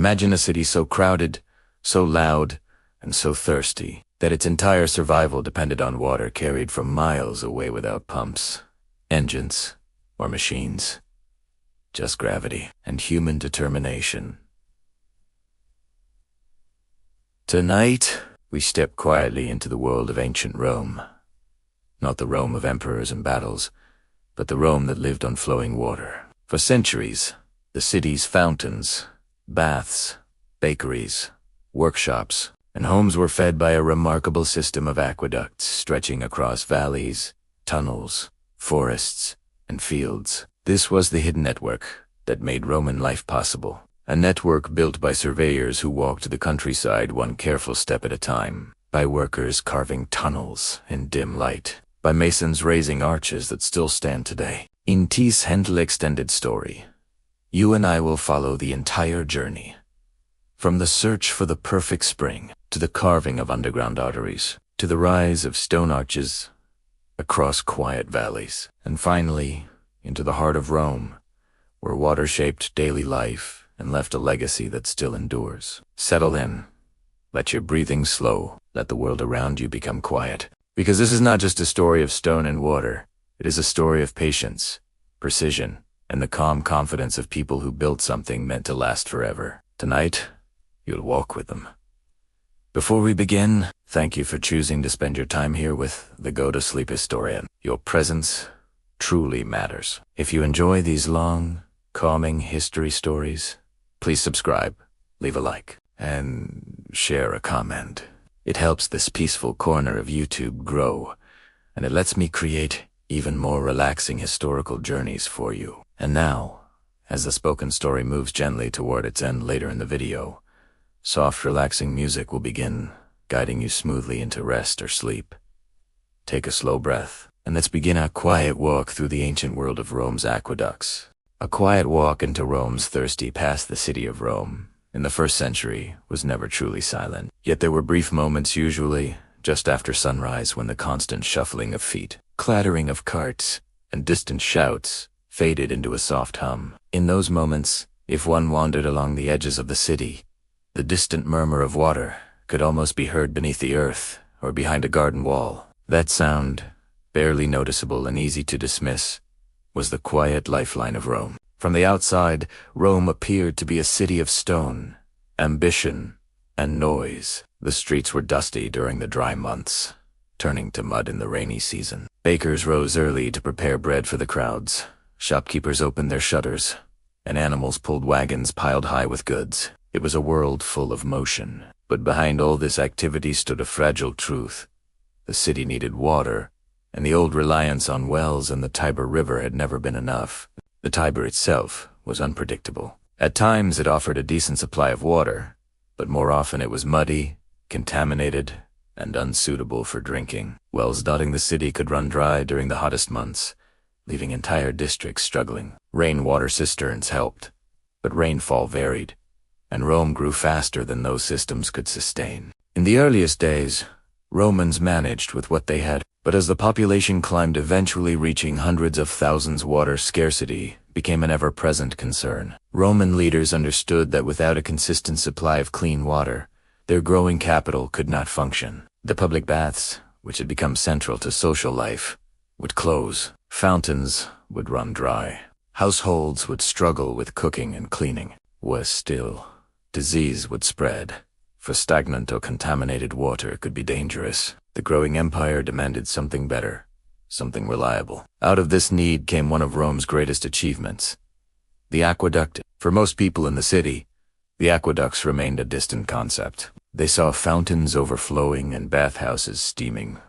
Imagine a city so crowded, so loud, and so thirsty that its entire survival depended on water carried from miles away without pumps, engines, or machines. Just gravity and human determination. Tonight, we step quietly into the world of ancient Rome. Not the Rome of emperors and battles, but the Rome that lived on flowing water. For centuries, the city's fountains, baths, bakeries, workshops, and homes were fed by a remarkable system of aqueducts stretching across valleys, tunnels, forests, and fields. This was the hidden network that made Roman life possible. A network built by surveyors who walked the countryside one careful step at a time, by workers carving tunnels in dim light, by masons raising arches that still stand today. In this Händel extended story, you and I will follow the entire journey, from the search for the perfect spring, to the carving of underground arteries, to the rise of stone arches across quiet valleys, and finally, into the heart of Rome, where water shaped daily life and left a legacy that still endures. Settle in. Let your breathing slow. Let the world around you become quiet. Because this is not just a story of stone and water. It is a story of patience, precision, and the calm confidence of people who built something meant to last forever. Tonight, you'll walk with them. Before we begin, thank you for choosing to spend your time here with the Go-to-Sleep Historian. Your presence truly matters. If you enjoy these long, calming history stories, please subscribe, leave a like, and share a comment. It helps this peaceful corner of YouTube grow, and it lets me create even more relaxing historical journeys for you. And now, as the spoken story moves gently toward its end later in the video, soft, relaxing music will begin, guiding you smoothly into rest or sleep. Take a slow breath, and let's begin our quiet walk through the ancient world of Rome's aqueducts. A quiet walk into Rome's thirsty past. The city of Rome, in the first century, was never truly silent. Yet there were brief moments, usually just after sunrise, when the constant shuffling of feet, clattering of carts, and distant shouts faded into a soft hum. In those moments, if one wandered along the edges of the city, the distant murmur of water could almost be heard beneath the earth or behind a garden wall. That sound, barely noticeable and easy to dismiss, was the quiet lifeline of Rome. From the outside, Rome appeared to be a city of stone, ambition, and noise. The streets were dusty during the dry months, turning to mud in the rainy season. Bakers rose early to prepare bread for the crowds. Shopkeepers opened their shutters, and animals pulled wagons piled high with goods. It was a world full of motion. But behind all this activity stood a fragile truth. The city needed water, and the old reliance on wells and the Tiber River had never been enough. The Tiber itself was unpredictable. At times it offered a decent supply of water, but more often it was muddy, contaminated, and unsuitable for drinking. Wells dotting the city could run dry during the hottest months, leaving entire districts struggling. Rainwater cisterns helped, but rainfall varied, and Rome grew faster than those systems could sustain. In the earliest days, Romans managed with what they had, but as the population climbed, eventually reaching hundreds of thousands, water scarcity became an ever-present concern. Roman leaders understood that without a consistent supply of clean water, their growing capital could not function. The public baths, which had become central to social life, would close. Fountains would run dry. Households would struggle with cooking and cleaning. Worse still, disease would spread, for stagnant or contaminated water could be dangerous. The growing empire demanded something better, something reliable. Out of this need came one of Rome's greatest achievements, the aqueduct. For most people in the city, the aqueducts remained a distant concept. They saw fountains overflowing and bathhouses steaming,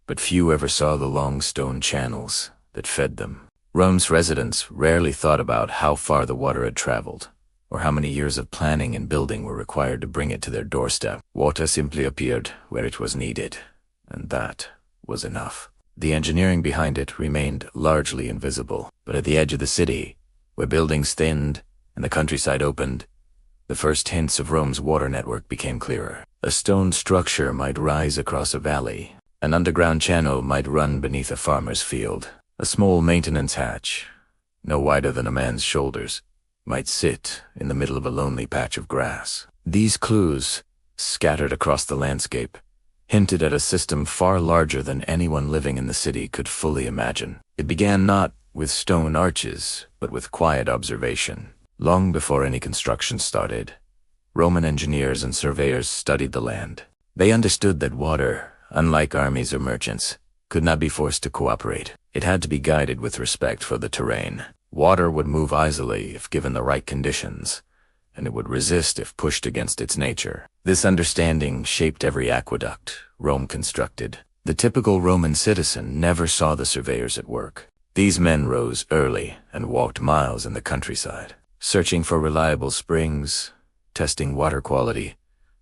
but few ever saw the long stone channels that fed them. Rome's residents rarely thought about how far the water had traveled, or how many years of planning and building were required to bring it to their doorstep. Water simply appeared where it was needed, and that was enough. The engineering behind it remained largely invisible, but at the edge of the city, where buildings thinned and the countryside opened, the first hints of Rome's water network became clearer. A stone structure might rise across a valley. An underground channel might run beneath a farmer's field. A small maintenance hatch, no wider than a man's shoulders, might sit in the middle of a lonely patch of grass. These clues, scattered across the landscape, hinted at a system far larger than anyone living in the city could fully imagine. It began not with stone arches, but with quiet observation. Long before any construction started, Roman engineers and surveyors studied the land. They understood that water, unlike armies or merchants, could not be forced to cooperate. It had to be guided with respect for the terrain. Water would move easily if given the right conditions, and it would resist if pushed against its nature. This understanding shaped every aqueduct Rome constructed. The typical Roman citizen never saw the surveyors at work. These men rose early and walked miles in the countryside, searching for reliable springs, testing water quality,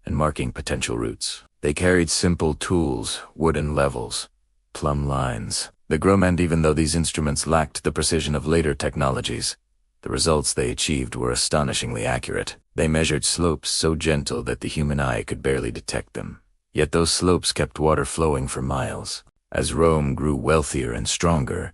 and marking potential routes. They carried simple tools, wooden levels, plumb lines. And even though these instruments lacked the precision of later technologies, the results they achieved were astonishingly accurate. They measured slopes so gentle that the human eye could barely detect them. Yet those slopes kept water flowing for miles. As Rome grew wealthier and stronger,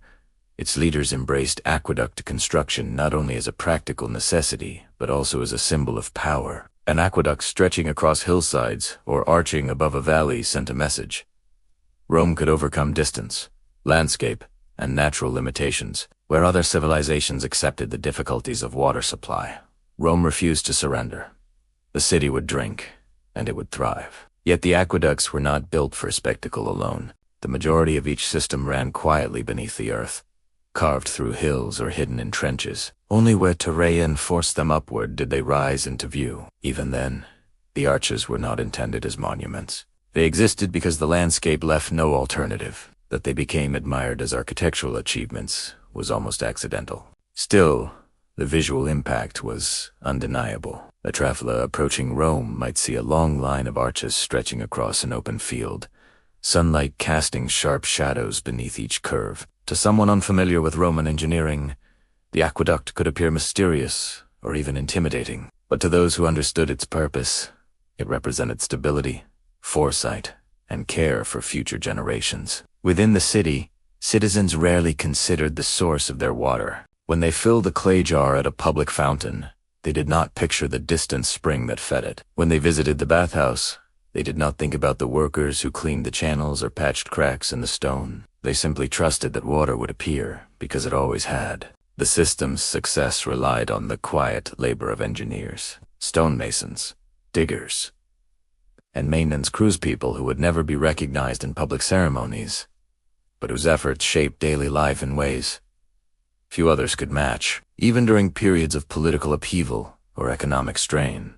its leaders embraced aqueduct construction not only as a practical necessity, but also as a symbol of power. An aqueduct stretching across hillsides or arching above a valley sent a message. Rome could overcome distance, landscape, and natural limitations. Where other civilizations accepted the difficulties of water supply, Rome refused to surrender. The city would drink, and it would thrive. Yet the aqueducts were not built for spectacle alone. The majority of each system ran quietly beneath the earth, carved through hills or hidden in trenches. Only where terrain forced them upward did they rise into view. Even then, the arches were not intended as monuments. They existed because the landscape left no alternative. That they became admired as architectural achievements was almost accidental. Still, the visual impact was undeniable. A traveler approaching Rome might see a long line of arches stretching across an open field, sunlight casting sharp shadows beneath each curve. To someone unfamiliar with Roman engineering, the aqueduct could appear mysterious or even intimidating. But to those who understood its purpose, it represented stability, foresight, and care for future generations. Within the city, citizens rarely considered the source of their water. When they filled a clay jar at a public fountain, they did not picture the distant spring that fed it. When they visited the bathhouse, they did not think about the workers who cleaned the channels or patched cracks in the stone. They simply trusted that water would appear, because it always had. The system's success relied on the quiet labor of engineers, stonemasons, diggers, and maintenance crews, people who would never be recognized in public ceremonies, but whose efforts shaped daily life in ways few others could match. Even during periods of political upheaval or economic strain,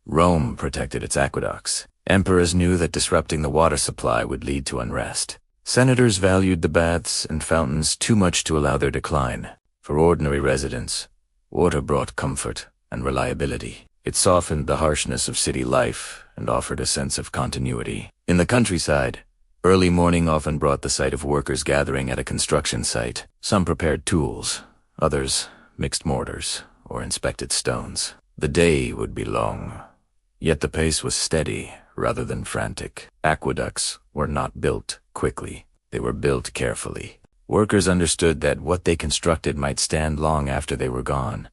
Rome protected its aqueducts. Emperors knew that disrupting the water supply would lead to unrest. Senators valued the baths and fountains too much to allow their decline. For ordinary residents, water brought comfort and reliability. It softened the harshness of city life and offered a sense of continuity. In the countryside, early morning often brought the sight of workers gathering at a construction site. Some prepared tools, others mixed mortars or inspected stones. The day would be long, yet the pace was steady rather than frantic. Aqueducts were not built quickly. They were built carefully. Workers understood that what they constructed might stand long after they were gone,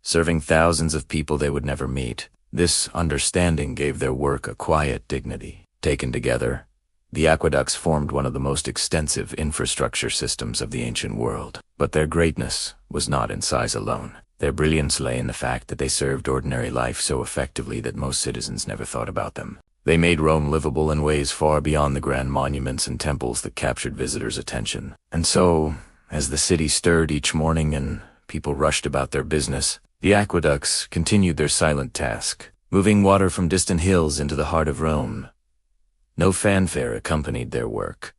serving thousands of people they would never meet. This understanding gave their work a quiet dignity. Taken together, the aqueducts formed one of the most extensive infrastructure systems of the ancient world. But their greatness was not in size alone. Their brilliance lay in the fact that they served ordinary life so effectively that most citizens never thought about them. They made Rome livable in ways far beyond the grand monuments and temples that captured visitors' attention. And so, as the city stirred each morning and people rushed about their business, the aqueducts continued their silent task, moving water from distant hills into the heart of Rome. No fanfare accompanied their work.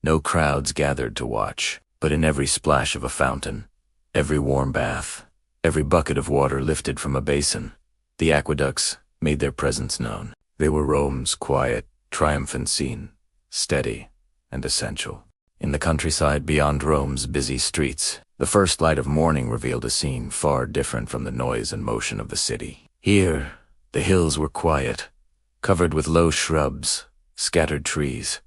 No crowds gathered to watch, but in every splash of a fountain, every warm bath, every bucket of water lifted from a basin, the aqueducts made their presence known. They were Rome's quiet, triumphant scene, steady and essential. In the countryside beyond Rome's busy streets, the first light of morning revealed a scene far different from the noise and motion of the city. Here, the hills were quiet, covered with low shrubs, scattered trees,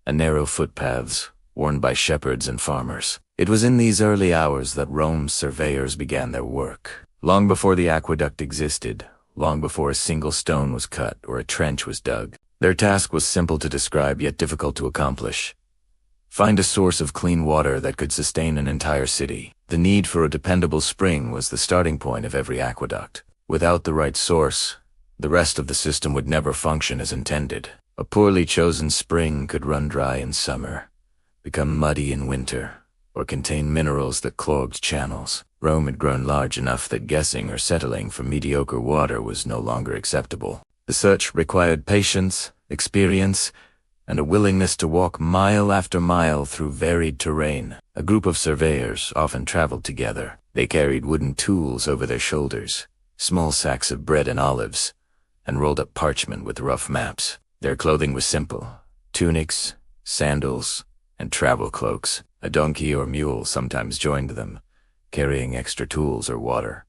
and narrow footpaths worn by shepherds and farmers. It was in these early hours that Rome's surveyors began their work. Long before the aqueduct existed, long before a single stone was cut or a trench was dug, their task was simple to describe yet difficult to accomplish. Find a source of clean water that could sustain an entire city. The need for a dependable spring was the starting point of every aqueduct. Without the right source, the rest of the system would never function as intended. A poorly chosen spring could run dry in summer, become muddy in winter, or contain minerals that clogged channels. Rome had grown large enough that guessing or settling for mediocre water was no longer acceptable. The search required patience, experience, and a willingness to walk mile after mile through varied terrain. A group of surveyors often traveled together. They carried wooden tools over their shoulders, small sacks of bread and olives, and rolled up parchment with rough maps. Their clothing was simple: tunics, sandals, and travel cloaks. A donkey or mule sometimes joined them, carrying extra tools or water.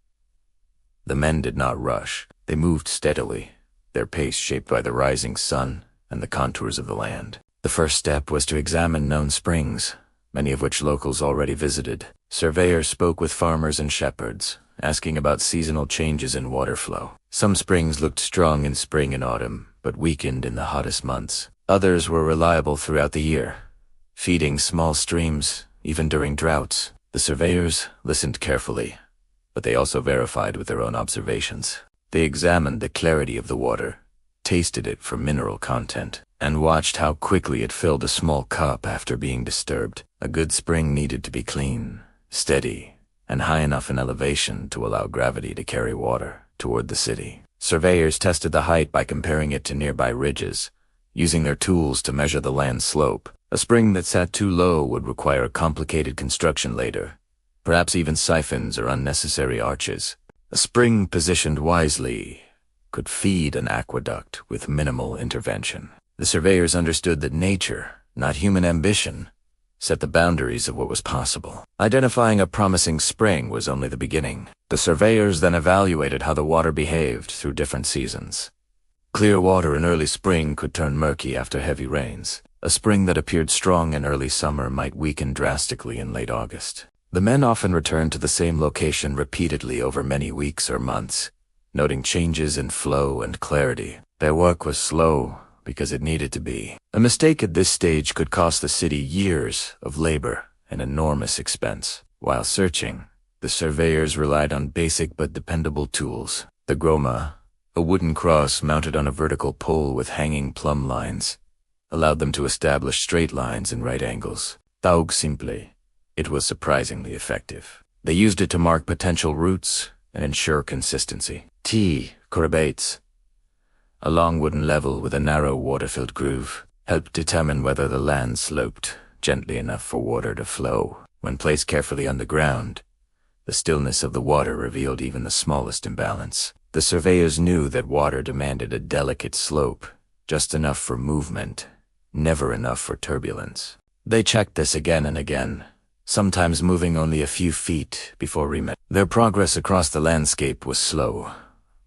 The men did not rush. They moved steadily, their pace shaped by the rising sun and the contours of the land. The first step was to examine known springs, many of which locals already visited. Surveyors spoke with farmers and shepherds, asking about seasonal changes in water flow. Some springs looked strong in spring and autumn, but weakened in the hottest months. Others were reliable throughout the year, feeding small streams even during droughts. The surveyors listened carefully, but they also verified with their own observations. They examined the clarity of the water, tasted it for mineral content, and watched how quickly it filled a small cup after being disturbed. A good spring needed to be clean, steady, and high enough in elevation to allow gravity to carry water toward the city. Surveyors tested the height by comparing it to nearby ridges, using their tools to measure the land slope. A spring that sat too low would require complicated construction later, perhaps even siphons or unnecessary arches. A spring positioned wisely could feed an aqueduct with minimal intervention. The surveyors understood that nature, not human ambition, set the boundaries of what was possible. Identifying a promising spring was only the beginning. The surveyors then evaluated how the water behaved through different seasons. Clear water in early spring could turn murky after heavy rains. A spring that appeared strong in early summer might weaken drastically in late August. The men often returned to the same location repeatedly over many weeks or months, noting changes in flow and clarity. Their work was slow because it needed to be. A mistake at this stage could cost the city years of labor and enormous expense. While searching, the surveyors relied on basic but dependable tools. The groma, a wooden cross mounted on a vertical pole with hanging plumb lines, allowed them to establish straight lines and right angles. Taug simple. It was surprisingly effective. They used it to mark potential routes and ensure consistency. Correbates, a long wooden level with a narrow water-filled groove, helped determine whether the land sloped gently enough for water to flow. When placed carefully on the ground, the stillness of the water revealed even the smallest imbalance. The surveyors knew that water demanded a delicate slope, just enough for movement, never enough for turbulence. They checked this again and again, sometimes moving only a few feet before remet. Their progress across the landscape was slow,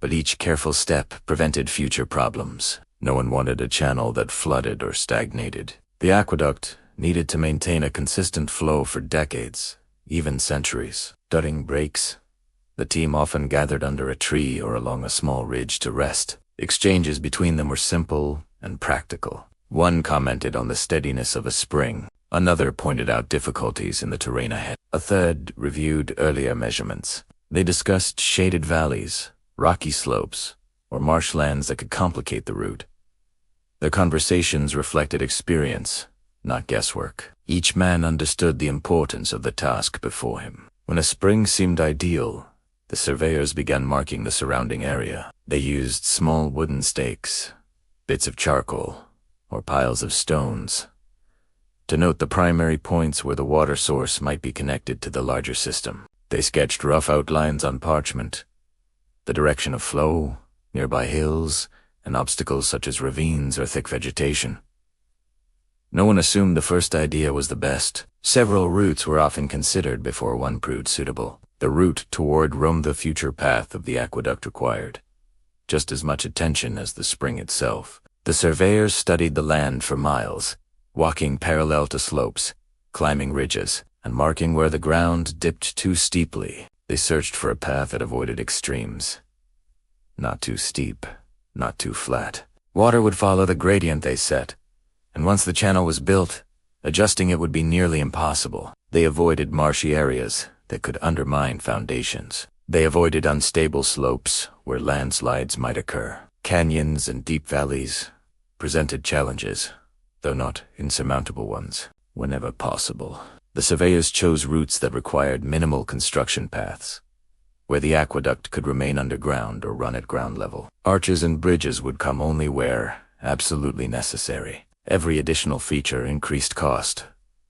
but each careful step prevented future problems. No one wanted a channel that flooded or stagnated. The aqueduct needed to maintain a consistent flow for decades, even centuries. During breaks, the team often gathered under a tree or along a small ridge to rest. Exchanges between them were simple and practical. One commented on the steadiness of a spring. Another pointed out difficulties in the terrain ahead. A third reviewed earlier measurements. They discussed shaded valleys, rocky slopes, or marshlands that could complicate the route. Their conversations reflected experience, not guesswork. Each man understood the importance of the task before him. When a spring seemed ideal, the surveyors began marking the surrounding area. They used small wooden stakes, bits of charcoal, or piles of stones to note the primary points where the water source might be connected to the larger system. They sketched rough outlines on parchment, the direction of flow, nearby hills, and obstacles such as ravines or thick vegetation. No one assumed the first idea was the best. Several routes were often considered before one proved suitable. The route toward Rome, the future path of the aqueduct, required just as much attention as the spring itself. The surveyors studied the land for miles, walking parallel to slopes, climbing ridges, and marking where the ground dipped too steeply. They searched for a path that avoided extremes. Not too steep, not too flat. Water would follow the gradient they set, and once the channel was built, adjusting it would be nearly impossible. They avoided marshy areas that could undermine foundations. They avoided unstable slopes where landslides might occur. Canyons and deep valleys presented challenges, though not insurmountable ones. Whenever possible, the surveyors chose routes that required minimal construction paths, where the aqueduct could remain underground or run at ground level. Arches and bridges would come only where absolutely necessary. Every additional feature increased cost,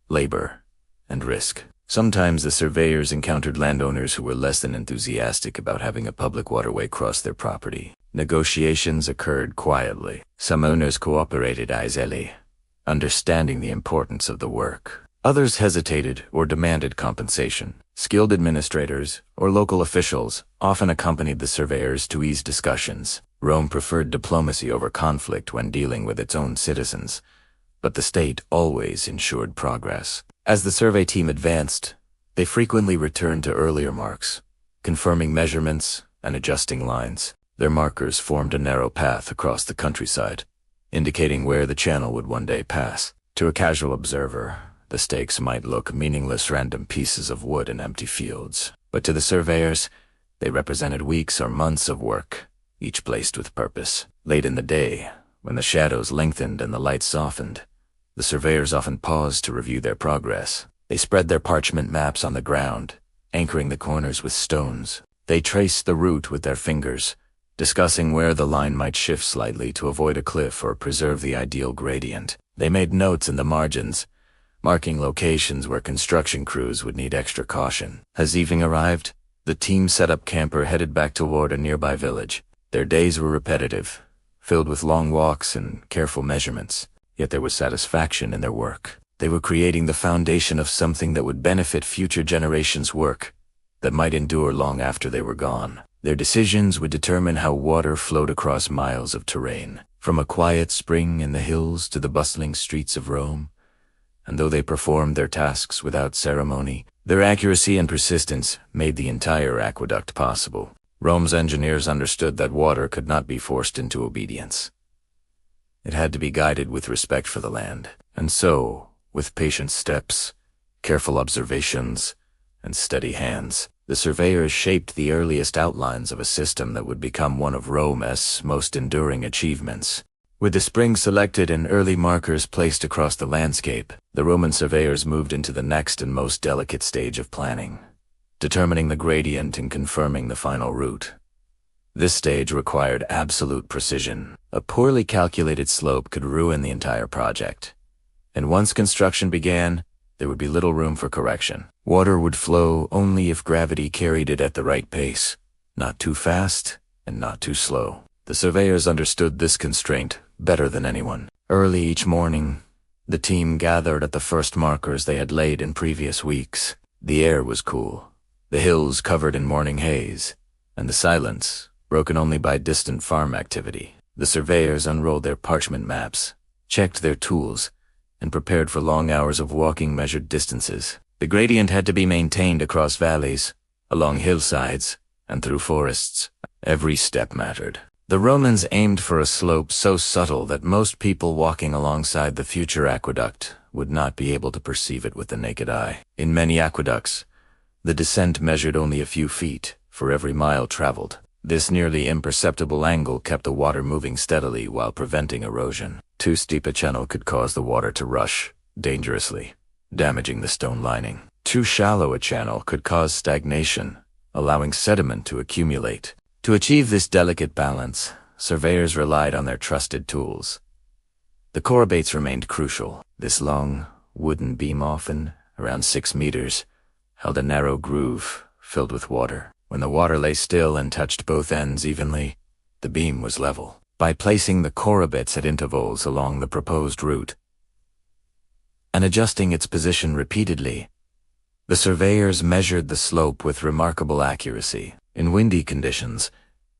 labor, and risk. Sometimes the surveyors encountered landowners who were less than enthusiastic about having a public waterway cross their property. Negotiations occurred quietly. Some owners cooperated easily, understanding the importance of the work. Others hesitated or demanded compensation. Skilled administrators or local officials often accompanied the surveyors to ease discussions. Rome preferred diplomacy over conflict when dealing with its own citizens, but the state always ensured progress. As the survey team advanced, they frequently returned to earlier marks, confirming measurements and adjusting lines. Their markers formed a narrow path across the countryside, indicating where the channel would one day pass. To a casual observer, the stakes might look meaningless random pieces of wood in empty fields, but to the surveyors, they represented weeks or months of work, each placed with purpose. Late in the day, when the shadows lengthened and the light softened, the surveyors often paused to review their progress. They spread their parchment maps on the ground, anchoring the corners with stones. They traced the route with their fingers, discussing where the line might shift slightly to avoid a cliff or preserve the ideal gradient. They made notes in the margins, marking locations where construction crews would need extra caution. As evening arrived, the team set up camp or headed back toward a nearby village. Their days were repetitive, filled with long walks and careful measurements, yet there was satisfaction in their work. They were creating the foundation of something that would benefit future generations' work, that might endure long after they were gone. Their decisions would determine how water flowed across miles of terrain, from a quiet spring in the hills to the bustling streets of Rome. And though they performed their tasks without ceremony, their accuracy and persistence made the entire aqueduct possible. Rome's engineers understood that water could not be forced into obedience. It had to be guided with respect for the land. And so, with patient steps, careful observations, and steady hands, the surveyors shaped the earliest outlines of a system that would become one of Rome's most enduring achievements. With the spring selected and early markers placed across the landscape, the Roman surveyors moved into the next and most delicate stage of planning, determining the gradient and confirming the final route. This stage required absolute precision. A poorly calculated slope could ruin the entire project, and once construction began, there would be little room for correction. Water would flow only if gravity carried it at the right pace, not too fast and not too slow. The surveyors understood this constraint better than anyone. Early each morning, the team gathered at the first markers they had laid in previous weeks. The air was cool, the hills covered in morning haze, and the silence broken only by distant farm activity. The surveyors unrolled their parchment maps, checked their tools, and prepared for long hours of walking measured distances. The gradient had to be maintained across valleys, along hillsides, and through forests. Every step mattered. The Romans aimed for a slope so subtle that most people walking alongside the future aqueduct would not be able to perceive it with the naked eye. In many aqueducts, the descent measured only a few feet for every mile traveled. This nearly imperceptible angle kept the water moving steadily while preventing erosion. Too steep a channel could cause the water to rush dangerously, damaging the stone lining. Too shallow a channel could cause stagnation, allowing sediment to accumulate. To achieve this delicate balance, surveyors relied on their trusted tools. The chorobates remained crucial. This long, wooden beam, often around 6 meters, held a narrow groove filled with water. When the water lay still and touched both ends evenly, the beam was level. By placing the chorobates at intervals along the proposed route and adjusting its position repeatedly, the surveyors measured the slope with remarkable accuracy. In windy conditions,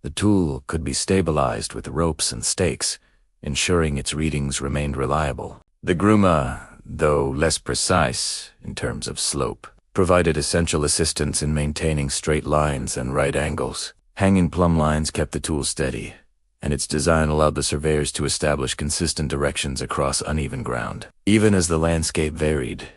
the tool could be stabilized with ropes and stakes, ensuring its readings remained reliable. The gruma, though less precise in terms of slope, provided essential assistance in maintaining straight lines and right angles. Hanging plumb lines kept the tool steady, and its design allowed the surveyors to establish consistent directions across uneven ground. Even as the landscape varied,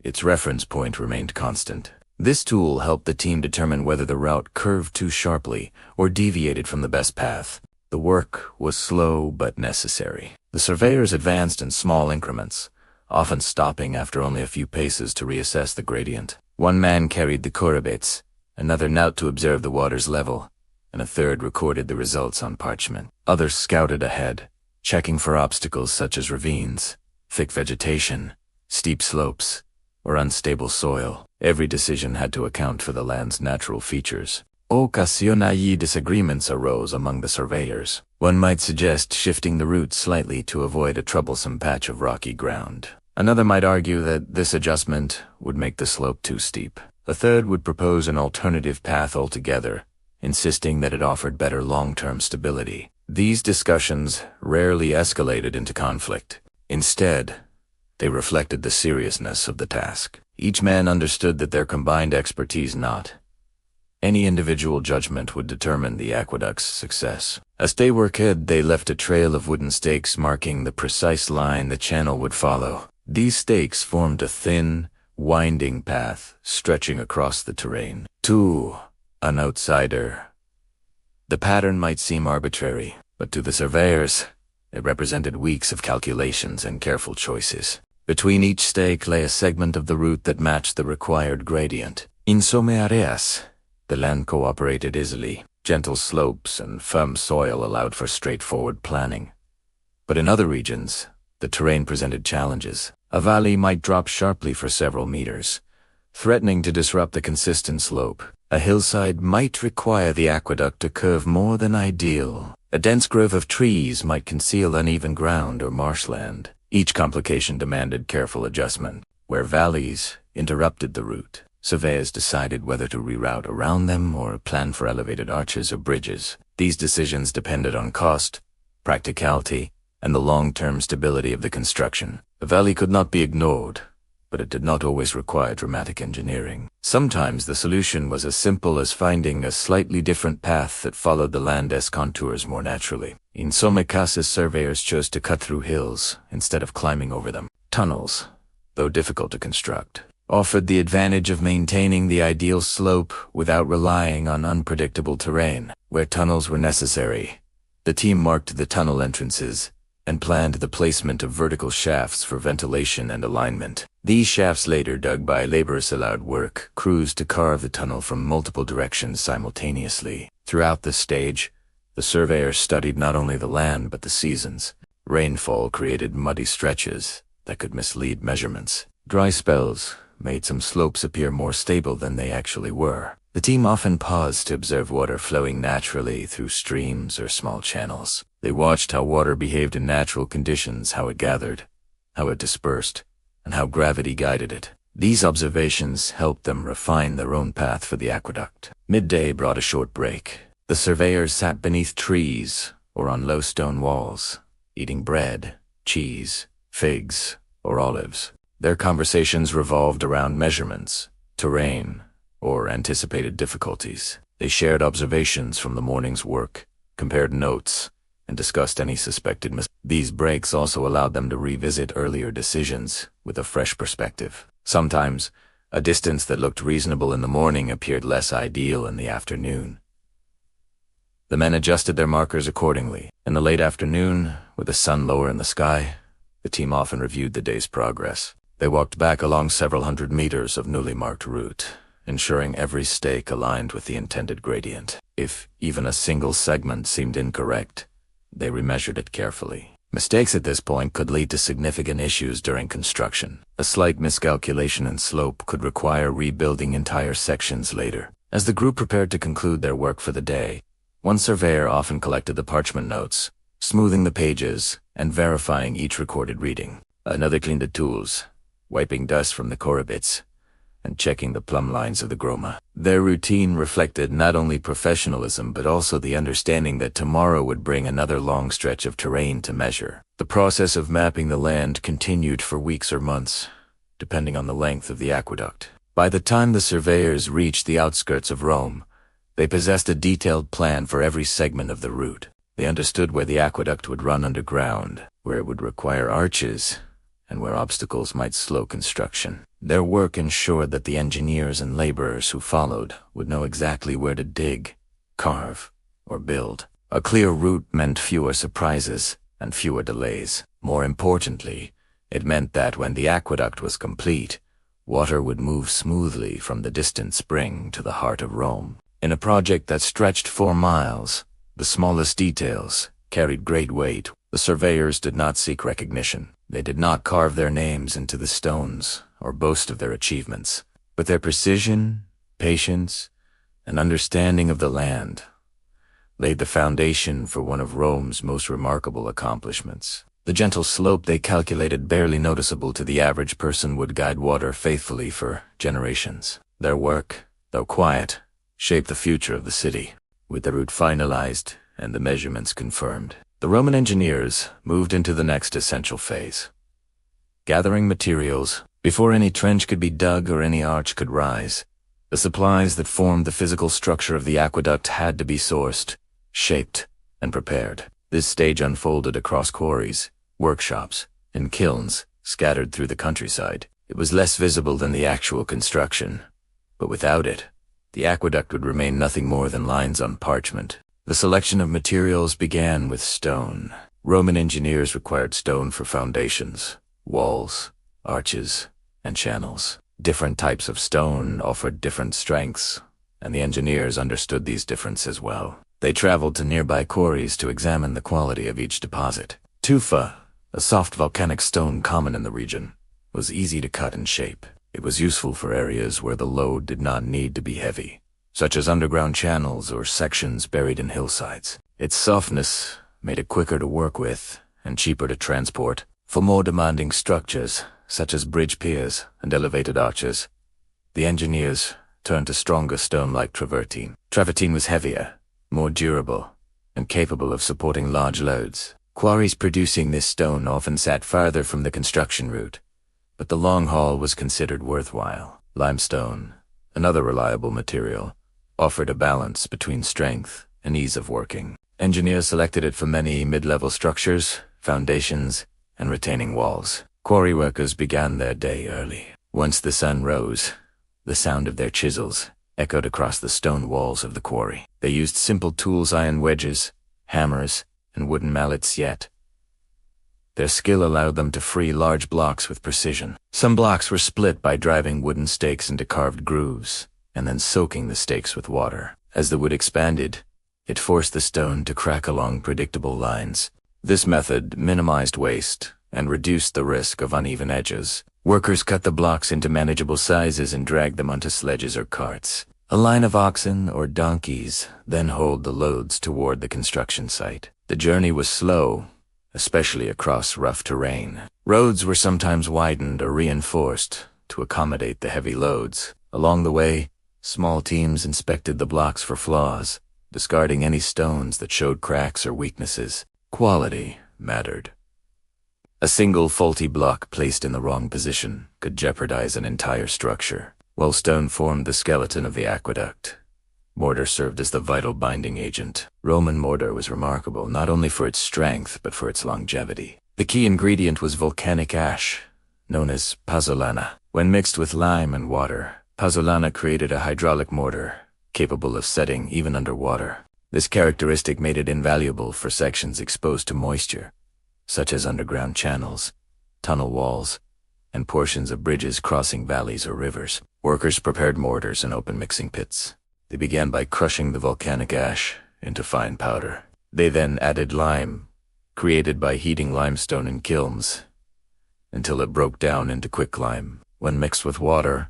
its reference point remained constant. This tool helped the team determine whether the route curved too sharply or deviated from the best path. The work was slow but necessary. The surveyors advanced in small increments, often stopping after only a few paces to reassess the gradient. One man carried the corbets, another knelt to observe the water's level, and a third recorded the results on parchment. Others scouted ahead, checking for obstacles such as ravines, thick vegetation, steep slopes, or unstable soil. Every decision had to account for the land's natural features. Occasionally disagreements arose among the surveyors. One might suggest shifting the route slightly to avoid a troublesome patch of rocky ground. Another might argue that this adjustment would make the slope too steep. A third would propose an alternative path altogether, insisting that it offered better long-term stability. These discussions rarely escalated into conflict. Instead, they reflected the seriousness of the task. Each man understood that their combined expertise not any individual judgment would determine the aqueduct's success. As they worked ahead, they left a trail of wooden stakes marking the precise line the channel would follow. These stakes formed a thin, winding path stretching across the terrain. To an outsider, the pattern might seem arbitrary, but to the surveyors, it represented weeks of calculations and careful choices. Between each stake lay a segment of the route that matched the required gradient. In some areas, the land cooperated easily. Gentle slopes and firm soil allowed for straightforward planning. But in other regions, the terrain presented challenges. A valley might drop sharply for several meters, threatening to disrupt the consistent slope. A hillside might require the aqueduct to curve more than ideal. A dense grove of trees might conceal uneven ground or marshland. Each complication demanded careful adjustment. Where valleys interrupted the route, surveyors decided whether to reroute around them or plan for elevated arches or bridges. These decisions depended on cost, practicality, and the long-term stability of the construction. The valley could not be ignored, but it did not always require dramatic engineering. Sometimes the solution was as simple as finding a slightly different path that followed the land's contours more naturally. In some cases, surveyors chose to cut through hills instead of climbing over them. Tunnels, though difficult to construct, offered the advantage of maintaining the ideal slope without relying on unpredictable terrain. Where tunnels were necessary, the team marked the tunnel entrances and planned the placement of vertical shafts for ventilation and alignment. These shafts, later dug by laborers, allowed work crews to carve the tunnel from multiple directions simultaneously. Throughout this stage, the surveyors studied not only the land but the seasons. Rainfall created muddy stretches that could mislead measurements. Dry spells made some slopes appear more stable than they actually were. The team often paused to observe water flowing naturally through streams or small channels. They watched how water behaved in natural conditions, how it gathered, how it dispersed, and how gravity guided it. These observations helped them refine their own path for the aqueduct. Midday brought a short break. The surveyors sat beneath trees or on low stone walls, eating bread, cheese, figs, or olives. Their conversations revolved around measurements, terrain, or anticipated difficulties. They shared observations from the morning's work, compared notes, and discussed any suspected mistakes. These breaks also allowed them to revisit earlier decisions with a fresh perspective. Sometimes, a distance that looked reasonable in the morning appeared less ideal in the afternoon. The men adjusted their markers accordingly. In the late afternoon, with the sun lower in the sky, the team often reviewed the day's progress. They walked back along several hundred meters of newly marked route, ensuring every stake aligned with the intended gradient. If even a single segment seemed incorrect, they remeasured it carefully. Mistakes at this point could lead to significant issues during construction. A slight miscalculation in slope could require rebuilding entire sections later. As the group prepared to conclude their work for the day, one surveyor often collected the parchment notes, smoothing the pages and verifying each recorded reading. Another cleaned the tools, wiping dust from the corbets, and checking the plumb lines of the groma. Their routine reflected not only professionalism but also the understanding that tomorrow would bring another long stretch of terrain to measure. The process of mapping the land continued for weeks or months, depending on the length of the aqueduct. By the time the surveyors reached the outskirts of Rome, they possessed a detailed plan for every segment of the route. They understood where the aqueduct would run underground, where it would require arches, and where obstacles might slow construction. Their work ensured that the engineers and laborers who followed would know exactly where to dig, carve, or build. A clear route meant fewer surprises and fewer delays. More importantly, it meant that when the aqueduct was complete, water would move smoothly from the distant spring to the heart of Rome. In a project that stretched 4 miles, the smallest details carried great weight. The surveyors did not seek recognition. They did not carve their names into the stones or boast of their achievements, but their precision, patience, and understanding of the land laid the foundation for one of Rome's most remarkable accomplishments. The gentle slope they calculated, barely noticeable to the average person, would guide water faithfully for generations. Their work, though quiet, shaped the future of the city. With the route finalized and the measurements confirmed, the Roman engineers moved into the next essential phase. Gathering materials. Before any trench could be dug or any arch could rise, the supplies that formed the physical structure of the aqueduct had to be sourced, shaped, and prepared. This stage unfolded across quarries, workshops, and kilns scattered through the countryside. It was less visible than the actual construction, but without it, the aqueduct would remain nothing more than lines on parchment. The selection of materials began with stone. Roman engineers required stone for foundations, walls, arches, and channels. Different types of stone offered different strengths, and the engineers understood these differences well. They traveled to nearby quarries to examine the quality of each deposit. Tufa, a soft volcanic stone common in the region, was easy to cut and shape. It was useful for areas where the load did not need to be heavy, such as underground channels or sections buried in hillsides. Its softness made it quicker to work with and cheaper to transport. For more demanding structures, such as bridge piers and elevated arches, the engineers turned to stronger stone like travertine. Travertine was heavier, more durable, and capable of supporting large loads. Quarries producing this stone often sat farther from the construction route, but the long haul was considered worthwhile. Limestone, another reliable material, offered a balance between strength and ease of working. Engineers selected it for many mid-level structures, foundations, and retaining walls. Quarry workers began their day early. Once the sun rose, the sound of their chisels echoed across the stone walls of the quarry. They used simple tools, iron wedges, hammers, and wooden mallets, yet their skill allowed them to free large blocks with precision. Some blocks were split by driving wooden stakes into carved grooves, and then soaking the stakes with water. As the wood expanded, it forced the stone to crack along predictable lines. This method minimized waste and reduced the risk of uneven edges. Workers cut the blocks into manageable sizes and dragged them onto sledges or carts. A line of oxen or donkeys then hauled the loads toward the construction site. The journey was slow, especially across rough terrain. Roads were sometimes widened or reinforced to accommodate the heavy loads. Along the way, small teams inspected the blocks for flaws, discarding any stones that showed cracks or weaknesses. Quality mattered. A single faulty block placed in the wrong position could jeopardize an entire structure. While stone formed the skeleton of the aqueduct, mortar served as the vital binding agent. Roman mortar was remarkable not only for its strength but for its longevity. The key ingredient was volcanic ash, known as pozzolana. When mixed with lime and water, pozzolana created a hydraulic mortar capable of setting even underwater. This characteristic made it invaluable for sections exposed to moisture, such as underground channels, tunnel walls, and portions of bridges crossing valleys or rivers. Workers prepared mortars in open mixing pits. They began by crushing the volcanic ash into fine powder. They then added lime, created by heating limestone in kilns, until it broke down into quicklime. When mixed with water,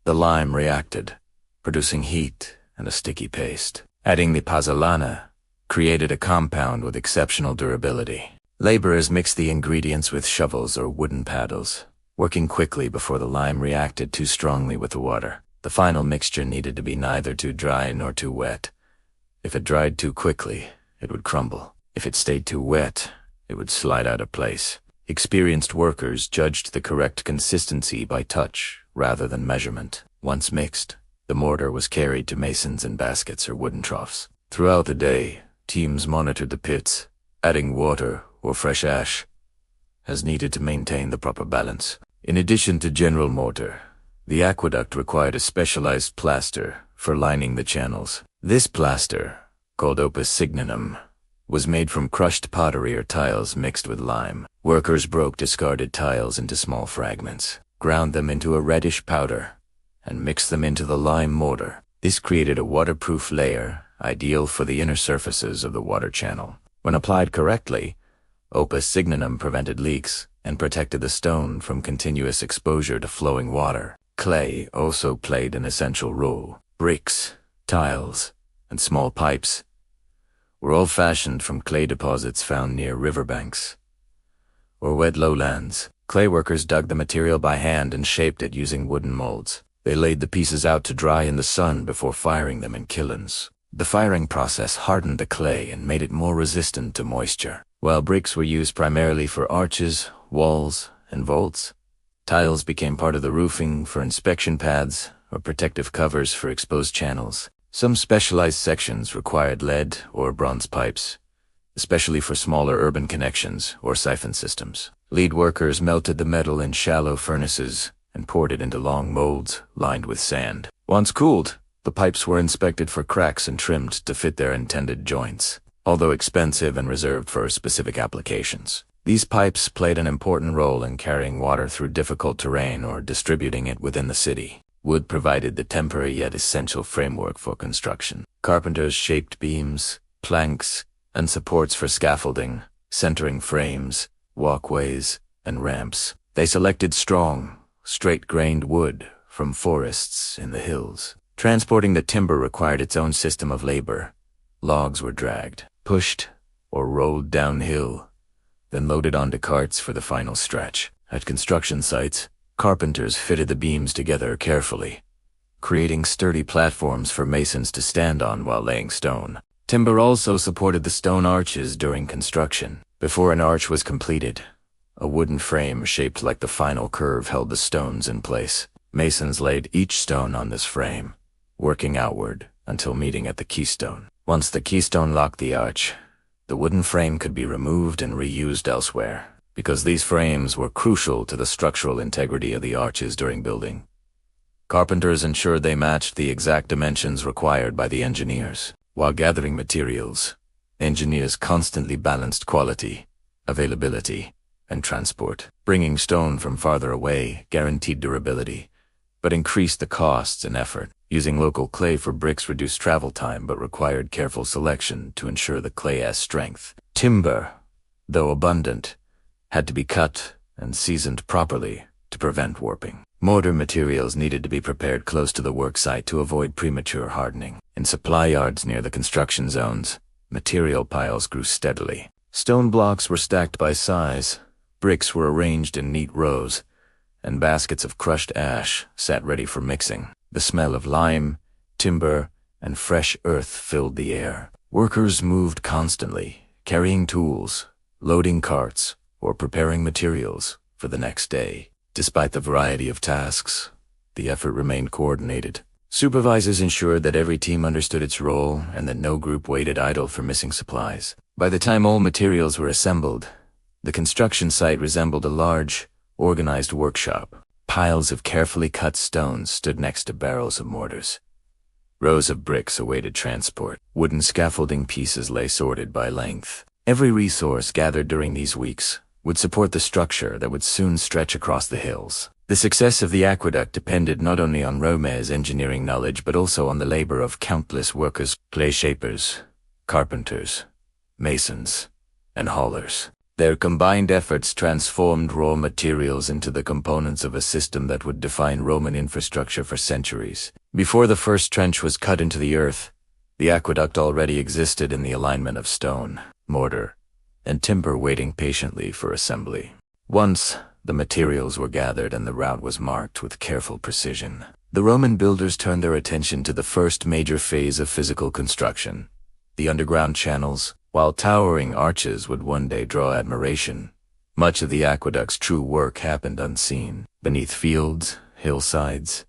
the lime reacted, producing heat and a sticky paste. Adding the pozzolana created a compound with exceptional durability. Laborers mixed the ingredients with shovels or wooden paddles, working quickly before the lime reacted too strongly with the water. The final mixture needed to be neither too dry nor too wet. If it dried too quickly, it would crumble. If it stayed too wet, it would slide out of place. Experienced workers judged the correct consistency by touch rather than measurement. Once mixed, the mortar was carried to masons in baskets or wooden troughs. Throughout the day, teams monitored the pits, adding water or fresh ash as needed to maintain the proper balance. In addition to general mortar, the aqueduct required a specialized plaster for lining the channels. This plaster, called opus signinum, was made from crushed pottery or tiles mixed with lime. Workers broke discarded tiles into small fragments, ground them into a reddish powder, and mixed them into the lime mortar. This created a waterproof layer, ideal for the inner surfaces of the water channel. When applied correctly, opus signinum prevented leaks and protected the stone from continuous exposure to flowing water. Clay also played an essential role. Bricks, tiles, and small pipes were all fashioned from clay deposits found near riverbanks or wet lowlands. Clay workers dug the material by hand and shaped it using wooden molds. They laid the pieces out to dry in the sun before firing them in kilns. The firing process hardened the clay and made it more resistant to moisture. While bricks were used primarily for arches, walls, and vaults, tiles became part of the roofing for inspection pads or protective covers for exposed channels. Some specialized sections required lead or bronze pipes, especially for smaller urban connections or siphon systems. Lead workers melted the metal in shallow furnaces and poured it into long molds lined with sand. Once cooled, the pipes were inspected for cracks and trimmed to fit their intended joints. Although expensive and reserved for specific applications, these pipes played an important role in carrying water through difficult terrain or distributing it within the city. Wood provided the temporary yet essential framework for construction. Carpenters shaped beams, planks, and supports for scaffolding, centering frames, walkways, and ramps. They selected strong, straight-grained wood from forests in the hills. Transporting the timber required its own system of labor. Logs were dragged, pushed, or rolled downhill, then loaded onto carts for the final stretch. At construction sites, carpenters fitted the beams together carefully, creating sturdy platforms for masons to stand on while laying stone. Timber also supported the stone arches during construction. Before an arch was completed, a wooden frame shaped like the final curve held the stones in place. Masons laid each stone on this frame, working outward until meeting at the keystone. Once the keystone locked the arch, the wooden frame could be removed and reused elsewhere. Because these frames were crucial to the structural integrity of the arches during building, carpenters ensured they matched the exact dimensions required by the engineers. While gathering materials, engineers constantly balanced quality, availability, and transport. Bringing stone from farther away guaranteed durability, but increased the costs and effort. Using local clay for bricks reduced travel time but required careful selection to ensure the clay's strength. Timber, though abundant, had to be cut and seasoned properly to prevent warping. Mortar materials needed to be prepared close to the work site to avoid premature hardening. In supply yards near the construction zones, material piles grew steadily. Stone blocks were stacked by size, bricks were arranged in neat rows, and baskets of crushed ash sat ready for mixing. The smell of lime, timber, and fresh earth filled the air. Workers moved constantly, carrying tools, loading carts, or preparing materials for the next day. Despite the variety of tasks, the effort remained coordinated. Supervisors ensured that every team understood its role and that no group waited idle for missing supplies. By the time all materials were assembled, the construction site resembled a large, organized workshop. Piles of carefully cut stones stood next to barrels of mortars. Rows of bricks awaited transport. Wooden scaffolding pieces lay sorted by length. Every resource gathered during these weeks would support the structure that would soon stretch across the hills. The success of the aqueduct depended not only on Rome's engineering knowledge but also on the labor of countless workers, clay shapers, carpenters, masons, and haulers. Their combined efforts transformed raw materials into the components of a system that would define Roman infrastructure for centuries. Before the first trench was cut into the earth, the aqueduct already existed in the alignment of stone, mortar, and timber waiting patiently for assembly. Once, the materials were gathered and the route was marked with careful precision. The Roman builders turned their attention to the first major phase of physical construction, the underground channels. While towering arches would one day draw admiration, much of the aqueduct's true work happened unseen. Beneath fields, hillsides,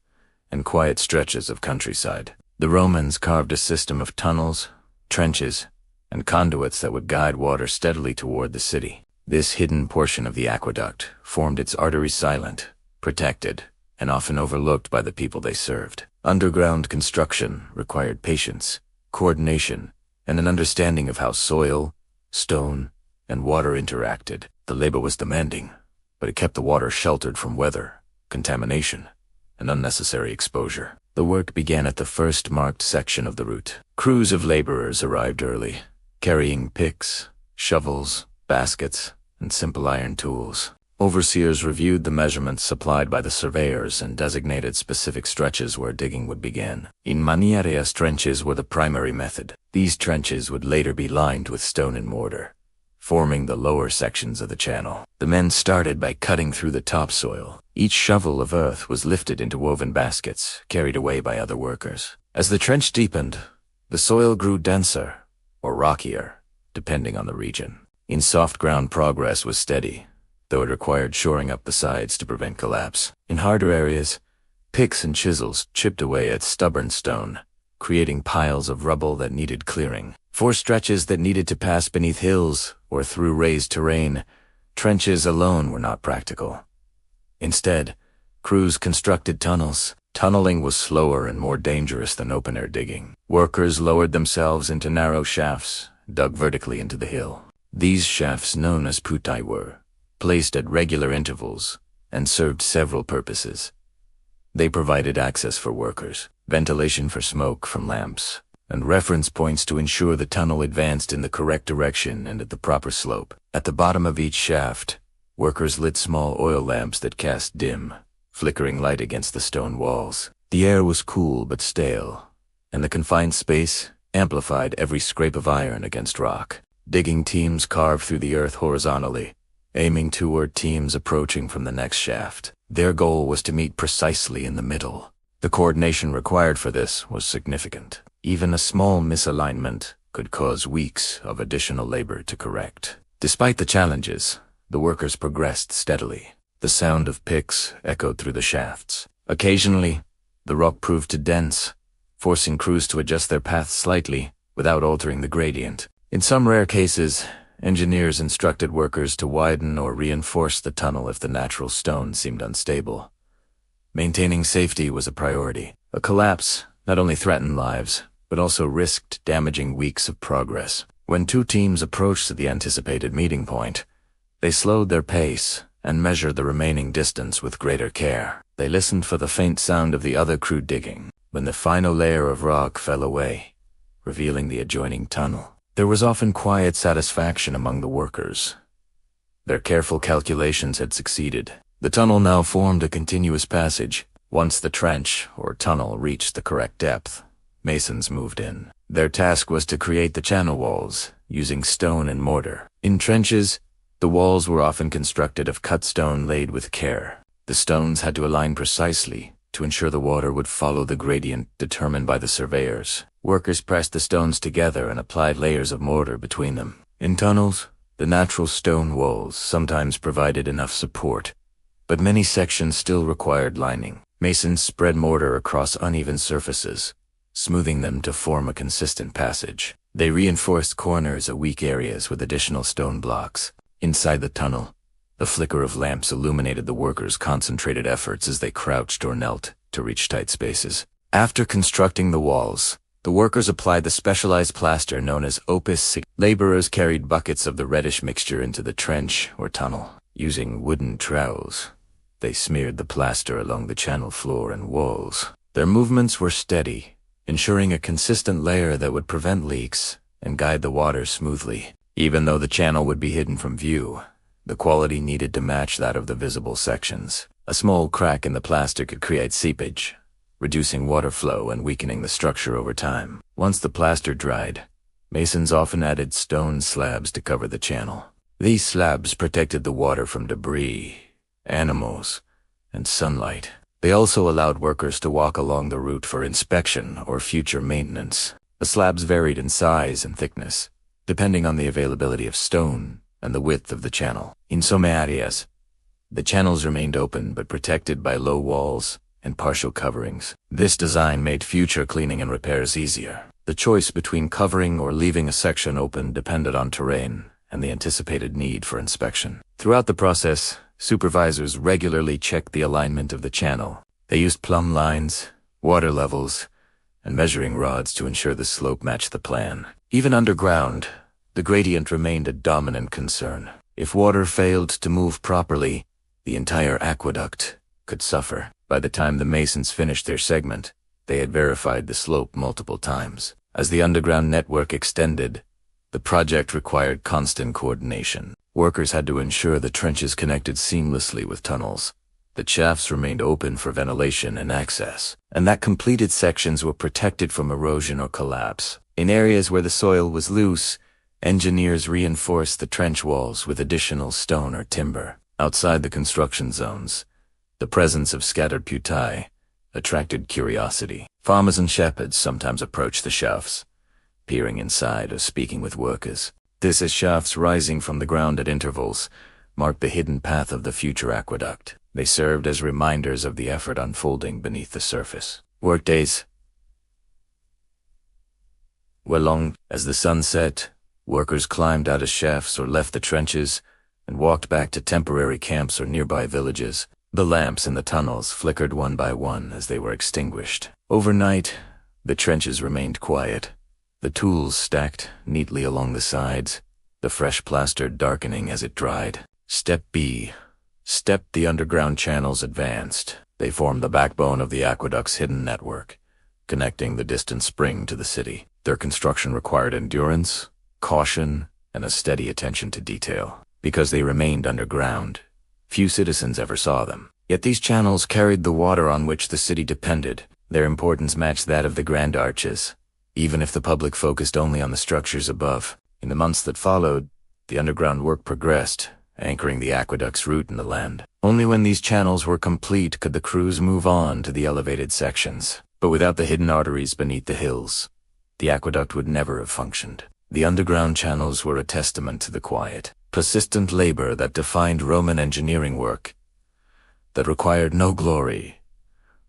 and quiet stretches of countryside. The Romans carved a system of tunnels, trenches, and conduits that would guide water steadily toward the city. This hidden portion of the aqueduct formed its arteries silent, protected, and often overlooked by the people they served. Underground construction required patience, coordination, and an understanding of how soil, stone, and water interacted. The labor was demanding, but it kept the water sheltered from weather, contamination, and unnecessary exposure. The work began at the first marked section of the route. Crews of laborers arrived early, carrying picks, shovels, baskets, and simple iron tools. Overseers reviewed the measurements supplied by the surveyors and designated specific stretches where digging would begin. In many areas, trenches were the primary method. These trenches would later be lined with stone and mortar, forming the lower sections of the channel. The men started by cutting through the topsoil. Each shovel of earth was lifted into woven baskets, carried away by other workers. As the trench deepened, the soil grew denser or rockier, depending on the region. In soft ground, progress was steady, though it required shoring up the sides to prevent collapse. In harder areas, picks and chisels chipped away at stubborn stone, creating piles of rubble that needed clearing. For stretches that needed to pass beneath hills or through raised terrain, trenches alone were not practical. Instead, crews constructed tunnels. Tunneling was slower and more dangerous than open-air digging. Workers lowered themselves into narrow shafts, dug vertically into the hill. These shafts, known as putai, were placed at regular intervals and served several purposes. They provided access for workers, ventilation for smoke from lamps, and reference points to ensure the tunnel advanced in the correct direction and at the proper slope. At the bottom of each shaft, workers lit small oil lamps that cast dim, flickering light against the stone walls. The air was cool but stale, and the confined space amplified every scrape of iron against rock. Digging teams carved through the earth horizontally, aiming toward teams approaching from the next shaft. Their goal was to meet precisely in the middle. The coordination required for this was significant. Even a small misalignment could cause weeks of additional labor to correct. Despite the challenges, the workers progressed steadily. The sound of picks echoed through the shafts. Occasionally, the rock proved too dense, forcing crews to adjust their paths slightly without altering the gradient. In some rare cases, engineers instructed workers to widen or reinforce the tunnel if the natural stone seemed unstable. Maintaining safety was a priority. A collapse not only threatened lives, but also risked damaging weeks of progress. When two teams approached the anticipated meeting point, they slowed their pace and measured the remaining distance with greater care. They listened for the faint sound of the other crew digging. When the final layer of rock fell away, revealing the adjoining tunnel, there was often quiet satisfaction among the workers. Their careful calculations had succeeded. The tunnel now formed a continuous passage. Once the trench or tunnel reached the correct depth, masons moved in. Their task was to create the channel walls, using stone and mortar. In trenches, the walls were often constructed of cut stone laid with care. The stones had to align precisely to ensure the water would follow the gradient determined by the surveyors. Workers pressed the stones together and applied layers of mortar between them. In tunnels, the natural stone walls sometimes provided enough support, but many sections still required lining. Masons spread mortar across uneven surfaces, smoothing them to form a consistent passage. They reinforced corners or weak areas with additional stone blocks. Inside the tunnel, the flicker of lamps illuminated the workers' concentrated efforts as they crouched or knelt to reach tight spaces. After constructing the walls, the workers applied the specialized plaster known as opus sign. Laborers carried buckets of the reddish mixture into the trench or tunnel. Using wooden trowels, they smeared the plaster along the channel floor and walls. Their movements were steady, ensuring a consistent layer that would prevent leaks and guide the water smoothly. Even though the channel would be hidden from view, the quality needed to match that of the visible sections. A small crack in the plaster could create seepage, reducing water flow and weakening the structure over time. Once the plaster dried, masons often added stone slabs to cover the channel. These slabs protected the water from debris, animals, and sunlight. They also allowed workers to walk along the route for inspection or future maintenance. The slabs varied in size and thickness, depending on the availability of stone and the width of the channel. In some areas, the channels remained open but protected by low walls and partial coverings. This design made future cleaning and repairs easier. The choice between covering or leaving a section open depended on terrain and the anticipated need for inspection. Throughout the process, supervisors regularly checked the alignment of the channel. They used plumb lines, water levels, and measuring rods to ensure the slope matched the plan. Even underground, the gradient remained a dominant concern. If water failed to move properly, the entire aqueduct could suffer. By the time the masons finished their segment, they had verified the slope multiple times. As the underground network extended, the project required constant coordination. Workers had to ensure the trenches connected seamlessly with tunnels. The shafts remained open for ventilation and access, and that completed sections were protected from erosion or collapse. In areas where the soil was loose, engineers reinforced the trench walls with additional stone or timber. Outside the construction zones, the presence of scattered puttae attracted curiosity. Farmers and shepherds sometimes approached the shafts, peering inside or speaking with workers. This, as shafts rising from the ground at intervals, marked the hidden path of the future aqueduct. They served as reminders of the effort unfolding beneath the surface. Workdays were long. As the sun set, workers climbed out of shafts or left the trenches and walked back to temporary camps or nearby villages. The lamps in the tunnels flickered one by one as they were extinguished. Overnight, the trenches remained quiet, the tools stacked neatly along the sides, the fresh plaster darkening as it dried. Step B. The underground channels advanced. They formed the backbone of the aqueduct's hidden network, connecting the distant spring to the city. Their construction required endurance, caution, and a steady attention to detail. Because they remained underground, few citizens ever saw them. Yet these channels carried the water on which the city depended. Their importance matched that of the grand arches, even if the public focused only on the structures above. In the months that followed, the underground work progressed, anchoring the aqueduct's route in the land. Only when these channels were complete could the crews move on to the elevated sections. But without the hidden arteries beneath the hills, the aqueduct would never have functioned. The underground channels were a testament to the quiet, persistent labor that defined Roman engineering work, that required no glory,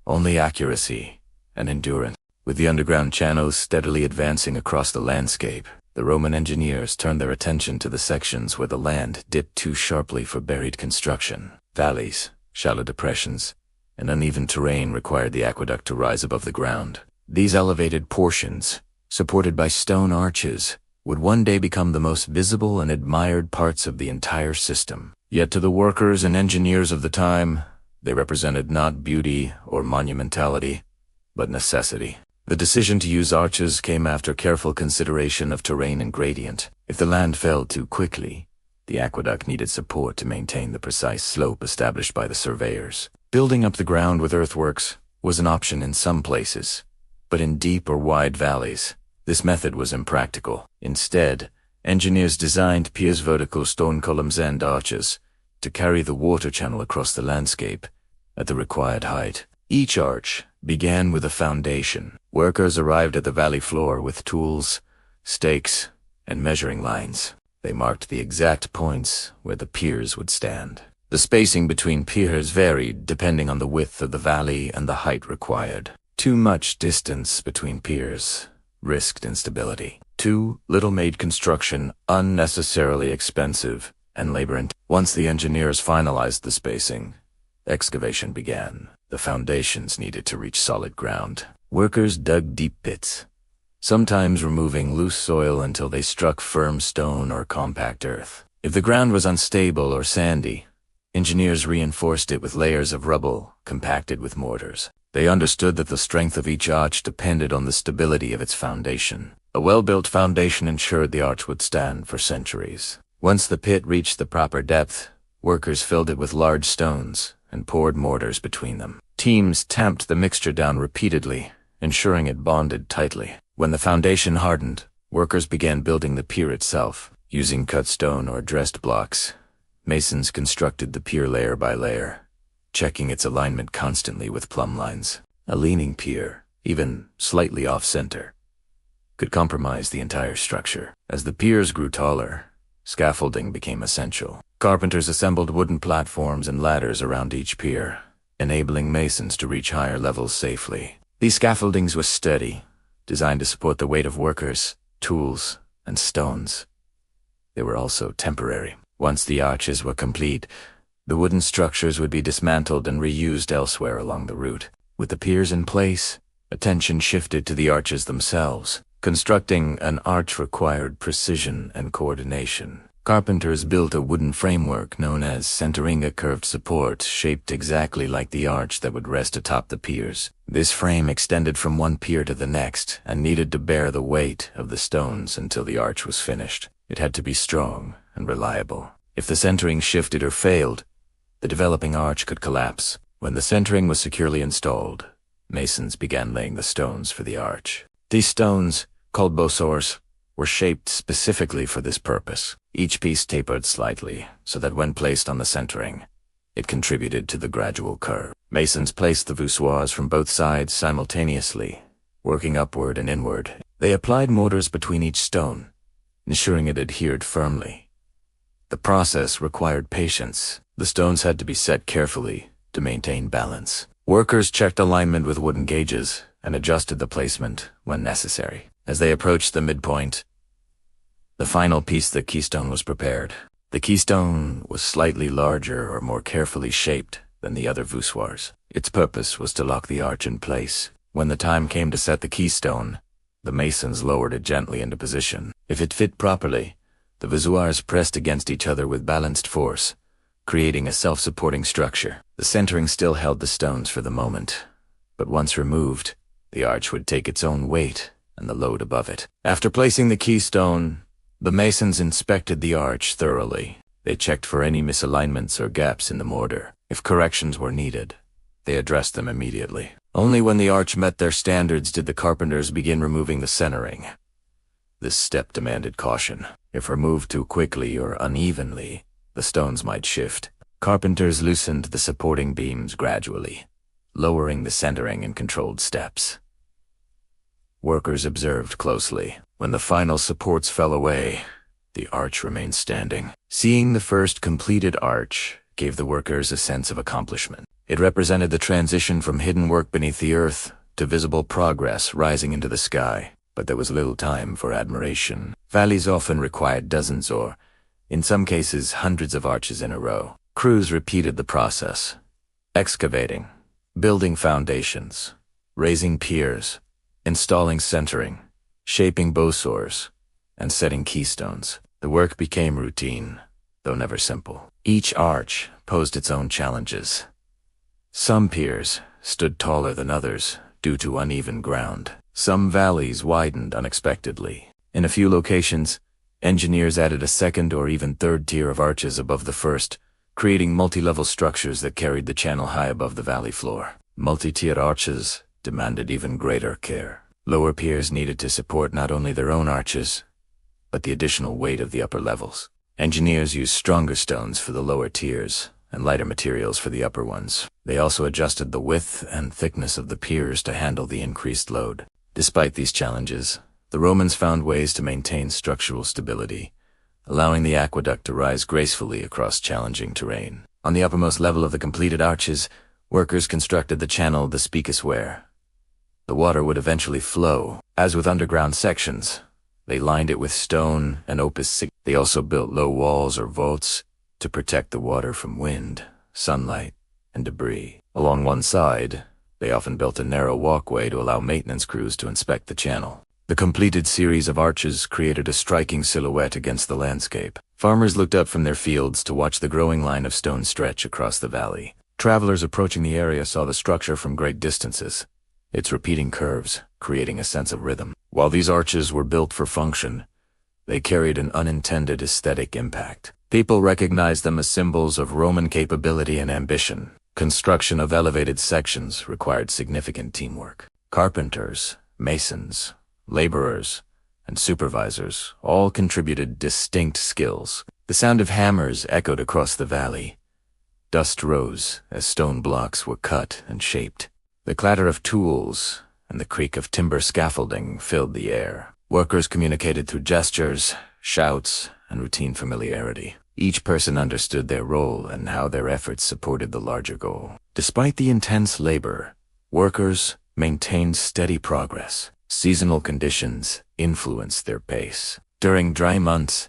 only accuracy and endurance. With the underground channels steadily advancing across the landscape, the Roman engineers turned their attention to the sections where the land dipped too sharply for buried construction. Valleys, shallow depressions, and uneven terrain required the aqueduct to rise above the ground. These elevated portions, supported by stone arches, would one day become the most visible and admired parts of the entire system. Yet to the workers and engineers of the time, they represented not beauty or monumentality, but necessity. The decision to use arches came after careful consideration of terrain and gradient. If the land fell too quickly, the aqueduct needed support to maintain the precise slope established by the surveyors. Building up the ground with earthworks was an option in some places, but in deep or wide valleys, this method was impractical. Instead, engineers designed piers, vertical stone columns and arches to carry the water channel across the landscape at the required height. Each arch began with a foundation. Workers arrived at the valley floor with tools, stakes, and measuring lines. They marked the exact points where the piers would stand. The spacing between piers varied depending on the width of the valley and the height required. Too much distance between piers risked instability. Too little made construction unnecessarily expensive and labor-intensive. Once the engineers finalized the spacing, excavation began. The foundations needed to reach solid ground. Workers dug deep pits, sometimes removing loose soil until they struck firm stone or compact earth. If the ground was unstable or sandy, engineers reinforced it with layers of rubble compacted with mortars. They understood that the strength of each arch depended on the stability of its foundation. A well-built foundation ensured the arch would stand for centuries. Once the pit reached the proper depth, workers filled it with large stones and poured mortars between them. Teams tamped the mixture down repeatedly, ensuring it bonded tightly. When the foundation hardened, workers began building the pier itself. Using cut stone or dressed blocks, masons constructed the pier layer by layer, checking its alignment constantly with plumb lines. A leaning pier, even slightly off-center, could compromise the entire structure. As the piers grew taller, scaffolding became essential. Carpenters assembled wooden platforms and ladders around each pier, enabling masons to reach higher levels safely. These scaffoldings were sturdy, designed to support the weight of workers, tools, and stones. They were also temporary. Once the arches were complete, the wooden structures would be dismantled and reused elsewhere along the route. With the piers in place, attention shifted to the arches themselves. Constructing an arch required precision and coordination. Carpenters built a wooden framework known as centering a curved support shaped exactly like the arch that would rest atop the piers. This frame extended from one pier to the next and needed to bear the weight of the stones until the arch was finished. It had to be strong and reliable. If the centering shifted or failed, the developing arch could collapse. When the centering was securely installed, masons began laying the stones for the arch. These stones, called bosors, were shaped specifically for this purpose. Each piece tapered slightly, so that when placed on the centering, it contributed to the gradual curve. Masons placed the voussoirs from both sides simultaneously, working upward and inward. They applied mortars between each stone, ensuring it adhered firmly. The process required patience. The stones had to be set carefully to maintain balance. Workers checked alignment with wooden gauges and adjusted the placement when necessary. As they approached the midpoint, the final piece, the keystone, was prepared. The keystone was slightly larger or more carefully shaped than the other voussoirs. Its purpose was to lock the arch in place. When the time came to set the keystone, the masons lowered it gently into position. If it fit properly, the voussoirs pressed against each other with balanced force, creating a self-supporting structure. The centering still held the stones for the moment, but once removed, the arch would take its own weight and the load above it. After placing the keystone, the masons inspected the arch thoroughly. They checked for any misalignments or gaps in the mortar. If corrections were needed, they addressed them immediately. Only when the arch met their standards did the carpenters begin removing the centering. This step demanded caution. If removed too quickly or unevenly, the stones might shift. Carpenters loosened the supporting beams gradually, lowering the centering in controlled steps. Workers observed closely. When the final supports fell away, the arch remained standing. Seeing the first completed arch gave the workers a sense of accomplishment. It represented the transition from hidden work beneath the earth to visible progress rising into the sky. But there was little time for admiration. Valleys often required dozens or, in some cases, hundreds of arches in a row. Crews repeated the process, excavating, building foundations, raising piers, installing centering, shaping bosors, and setting keystones. The work became routine, though never simple. Each arch posed its own challenges. Some piers stood taller than others due to uneven ground. Some valleys widened unexpectedly. In a few locations, engineers added a second or even third tier of arches above the first, creating multi-level structures that carried the channel high above the valley floor. Multi-tiered arches demanded even greater care. Lower piers needed to support not only their own arches, but the additional weight of the upper levels. Engineers used stronger stones for the lower tiers and lighter materials for the upper ones. They also adjusted the width and thickness of the piers to handle the increased load. Despite these challenges, the Romans found ways to maintain structural stability, allowing the aqueduct to rise gracefully across challenging terrain. On the uppermost level of the completed arches, workers constructed the channel the Spicus where the water would eventually flow. As with underground sections, they lined it with stone and opus sig. They also built low walls or vaults to protect the water from wind, sunlight, and debris. Along one side, they often built a narrow walkway to allow maintenance crews to inspect the channel. The completed series of arches created a striking silhouette against the landscape. Farmers looked up from their fields to watch the growing line of stone stretch across the valley. Travelers approaching the area saw the structure from great distances, its repeating curves creating a sense of rhythm. While these arches were built for function, they carried an unintended aesthetic impact. People recognized them as symbols of Roman capability and ambition. Construction of elevated sections required significant teamwork. Carpenters, masons, laborers, and supervisors all contributed distinct skills. The sound of hammers echoed across the valley. Dust rose as stone blocks were cut and shaped. The clatter of tools and the creak of timber scaffolding filled the air. Workers communicated through gestures, shouts, and routine familiarity. Each person understood their role and how their efforts supported the larger goal. Despite the intense labor, workers maintained steady progress. Seasonal conditions influenced their pace. During dry months,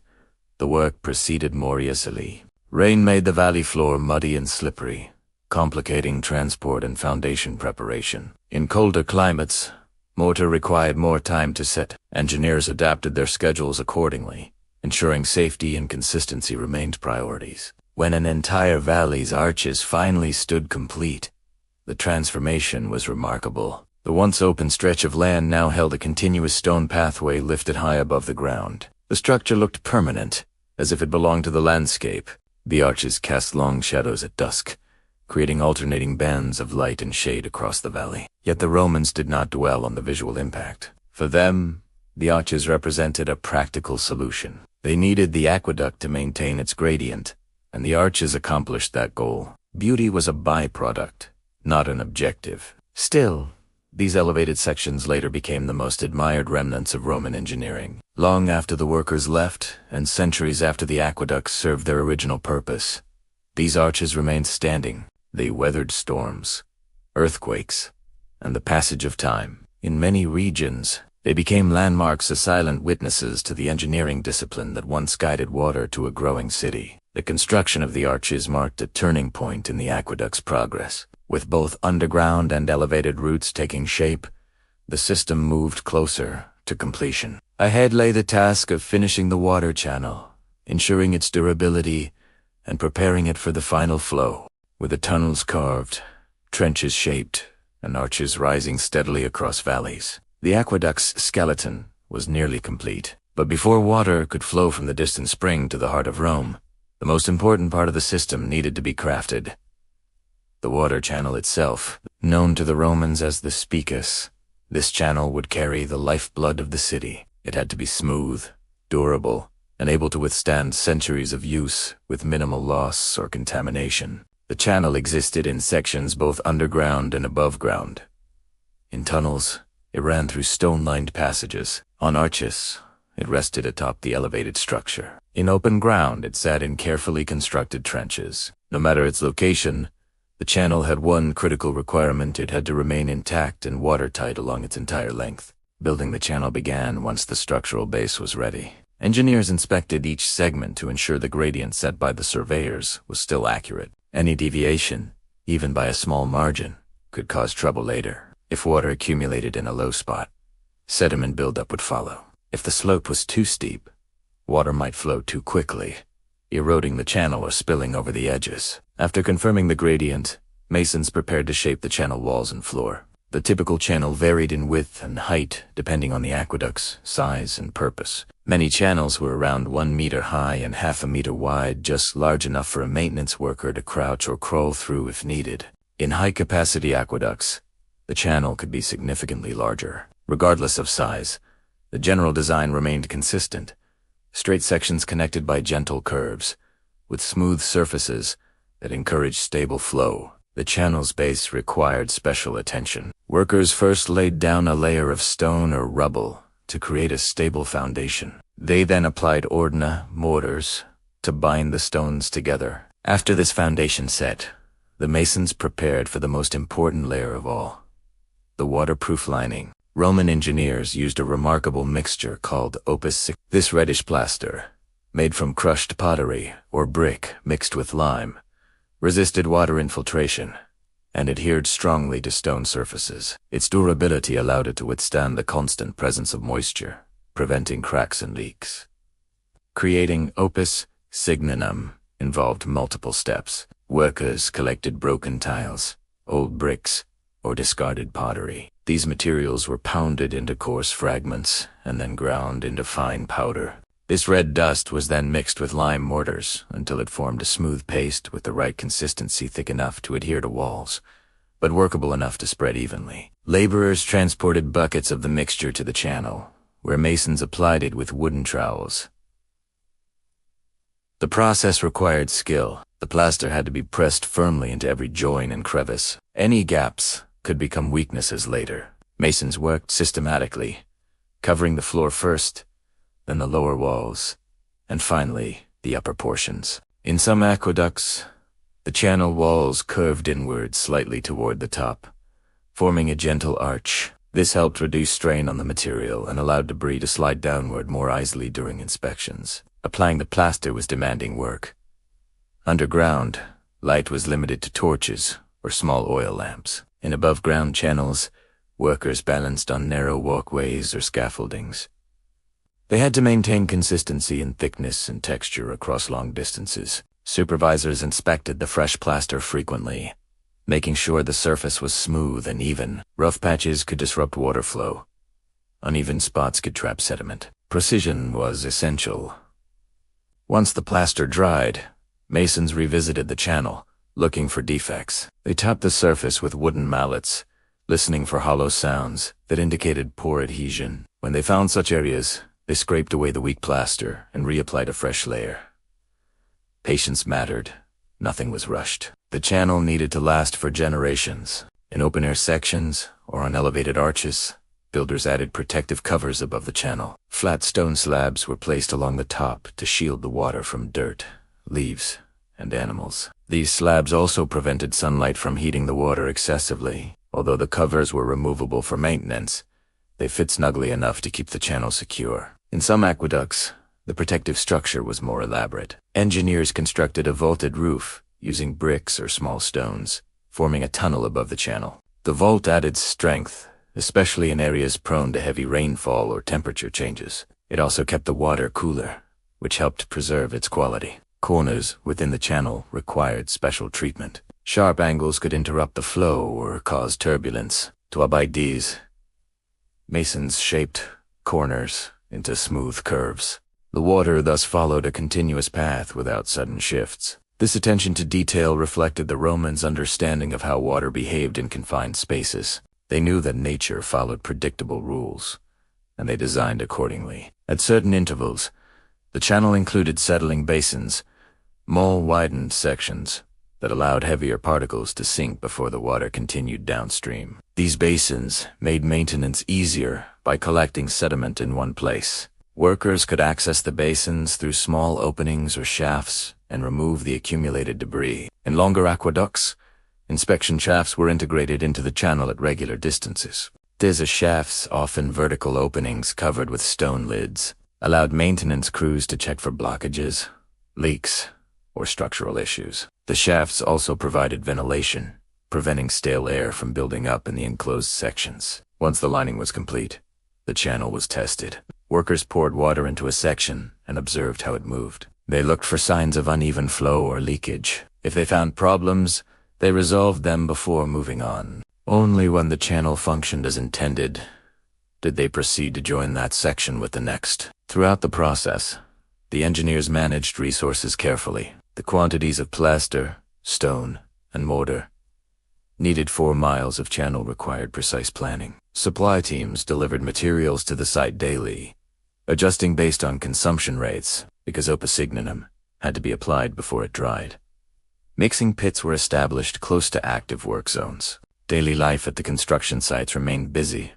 the work proceeded more easily. Rain made the valley floor muddy and slippery, complicating transport and foundation preparation. In colder climates, mortar required more time to set. Engineers adapted their schedules accordingly, ensuring safety and consistency remained priorities. When an entire valley's arches finally stood complete, the transformation was remarkable. The once open stretch of land now held a continuous stone pathway lifted high above the ground. The structure looked permanent, as if it belonged to the landscape. The arches cast long shadows at dusk, creating alternating bands of light and shade across the valley. Yet the Romans did not dwell on the visual impact. For them, the arches represented a practical solution. They needed the aqueduct to maintain its gradient, and the arches accomplished that goal. Beauty was a byproduct, not an objective. Still, these elevated sections later became the most admired remnants of Roman engineering. Long after the workers left, and centuries after the aqueducts served their original purpose, these arches remained standing. They weathered storms, earthquakes, and the passage of time. In many regions, they became landmarks as silent witnesses to the engineering discipline that once guided water to a growing city. The construction of the arches marked a turning point in the aqueduct's progress. With both underground and elevated routes taking shape, the system moved closer to completion. Ahead lay the task of finishing the water channel, ensuring its durability, and preparing it for the final flow. With the tunnels carved, trenches shaped, and arches rising steadily across valleys, the aqueduct's skeleton was nearly complete. But before water could flow from the distant spring to the heart of Rome, the most important part of the system needed to be crafted. The water channel itself, known to the Romans as the Spicus, this channel would carry the lifeblood of the city. It had to be smooth, durable, and able to withstand centuries of use with minimal loss or contamination. The channel existed in sections both underground and above ground. In tunnels, it ran through stone-lined passages. On arches, it rested atop the elevated structure. In open ground, it sat in carefully constructed trenches. No matter its location, the channel had one critical requirement: it had to remain intact and watertight along its entire length. Building the channel began once the structural base was ready. Engineers inspected each segment to ensure the gradient set by the surveyors was still accurate. Any deviation, even by a small margin, could cause trouble later. If water accumulated in a low spot, sediment buildup would follow. If the slope was too steep, water might flow too quickly, eroding the channel or spilling over the edges. After confirming the gradient, masons prepared to shape the channel walls and floor. The typical channel varied in width and height depending on the aqueduct's size and purpose. Many channels were around 1 meter high and half a meter wide, just large enough for a maintenance worker to crouch or crawl through if needed. In high-capacity aqueducts, the channel could be significantly larger. Regardless of size, the general design remained consistent. Straight sections connected by gentle curves, with smooth surfaces that encouraged stable flow. The channel's base required special attention. Workers first laid down a layer of stone or rubble to create a stable foundation. They then applied ordina, mortars, to bind the stones together. After this foundation set, the masons prepared for the most important layer of all, the waterproof lining. Roman engineers used a remarkable mixture called opus sic. This reddish plaster, made from crushed pottery or brick mixed with lime, resisted water infiltration and adhered strongly to stone surfaces. Its durability allowed it to withstand the constant presence of moisture, preventing cracks and leaks. Creating opus signum involved multiple steps. Workers collected broken tiles, old bricks, or discarded pottery. These materials were pounded into coarse fragments and then ground into fine powder. This red dust was then mixed with lime mortars until it formed a smooth paste with the right consistency, thick enough to adhere to walls, but workable enough to spread evenly. Laborers transported buckets of the mixture to the channel, where masons applied it with wooden trowels. The process required skill. The plaster had to be pressed firmly into every join and crevice. Any gaps could become weaknesses later. Masons worked systematically, covering the floor first, then the lower walls, and finally the upper portions. In some aqueducts, the channel walls curved inward slightly toward the top, forming a gentle arch. This helped reduce strain on the material and allowed debris to slide downward more easily during inspections. Applying the plaster was demanding work. Underground, light was limited to torches or small oil lamps. In above-ground channels, workers balanced on narrow walkways or scaffoldings. They had to maintain consistency in thickness and texture across long distances. Supervisors inspected the fresh plaster frequently, making sure the surface was smooth and even. Rough patches could disrupt water flow. Uneven spots could trap sediment. Precision was essential. Once the plaster dried, masons revisited the channel, looking for defects. They tapped the surface with wooden mallets, listening for hollow sounds that indicated poor adhesion. When they found such areas, they scraped away the weak plaster and reapplied a fresh layer. Patience mattered. Nothing was rushed. The channel needed to last for generations. In open-air sections or on elevated arches, builders added protective covers above the channel. Flat stone slabs were placed along the top to shield the water from dirt, leaves, and animals. These slabs also prevented sunlight from heating the water excessively. Although the covers were removable for maintenance, they fit snugly enough to keep the channel secure. In some aqueducts, the protective structure was more elaborate. Engineers constructed a vaulted roof using bricks or small stones, forming a tunnel above the channel. The vault added strength, especially in areas prone to heavy rainfall or temperature changes. It also kept the water cooler, which helped preserve its quality. Corners within the channel required special treatment. Sharp angles could interrupt the flow or cause turbulence. To avoid these, masons shaped corners into smooth curves. The water thus followed a continuous path without sudden shifts. This attention to detail reflected the Romans' understanding of how water behaved in confined spaces. They knew that nature followed predictable rules, and they designed accordingly. At certain intervals, the channel included settling basins, mole-widened sections that allowed heavier particles to sink before the water continued downstream. These basins made maintenance easier by collecting sediment in one place. Workers could access the basins through small openings or shafts and remove the accumulated debris. In longer aqueducts, inspection shafts were integrated into the channel at regular distances. These shafts, often vertical openings covered with stone lids, allowed maintenance crews to check for blockages, leaks, or structural issues. The shafts also provided ventilation, preventing stale air from building up in the enclosed sections. Once the lining was complete, the channel was tested. Workers poured water into a section and observed how it moved. They looked for signs of uneven flow or leakage. If they found problems, they resolved them before moving on. Only when the channel functioned as intended did they proceed to join that section with the next. Throughout the process, the engineers managed resources carefully. The quantities of plaster, stone, and mortar needed 4 miles of channel required precise planning. Supply teams delivered materials to the site daily, adjusting based on consumption rates because opacigninum had to be applied before it dried. Mixing pits were established close to active work zones. Daily life at the construction sites remained busy,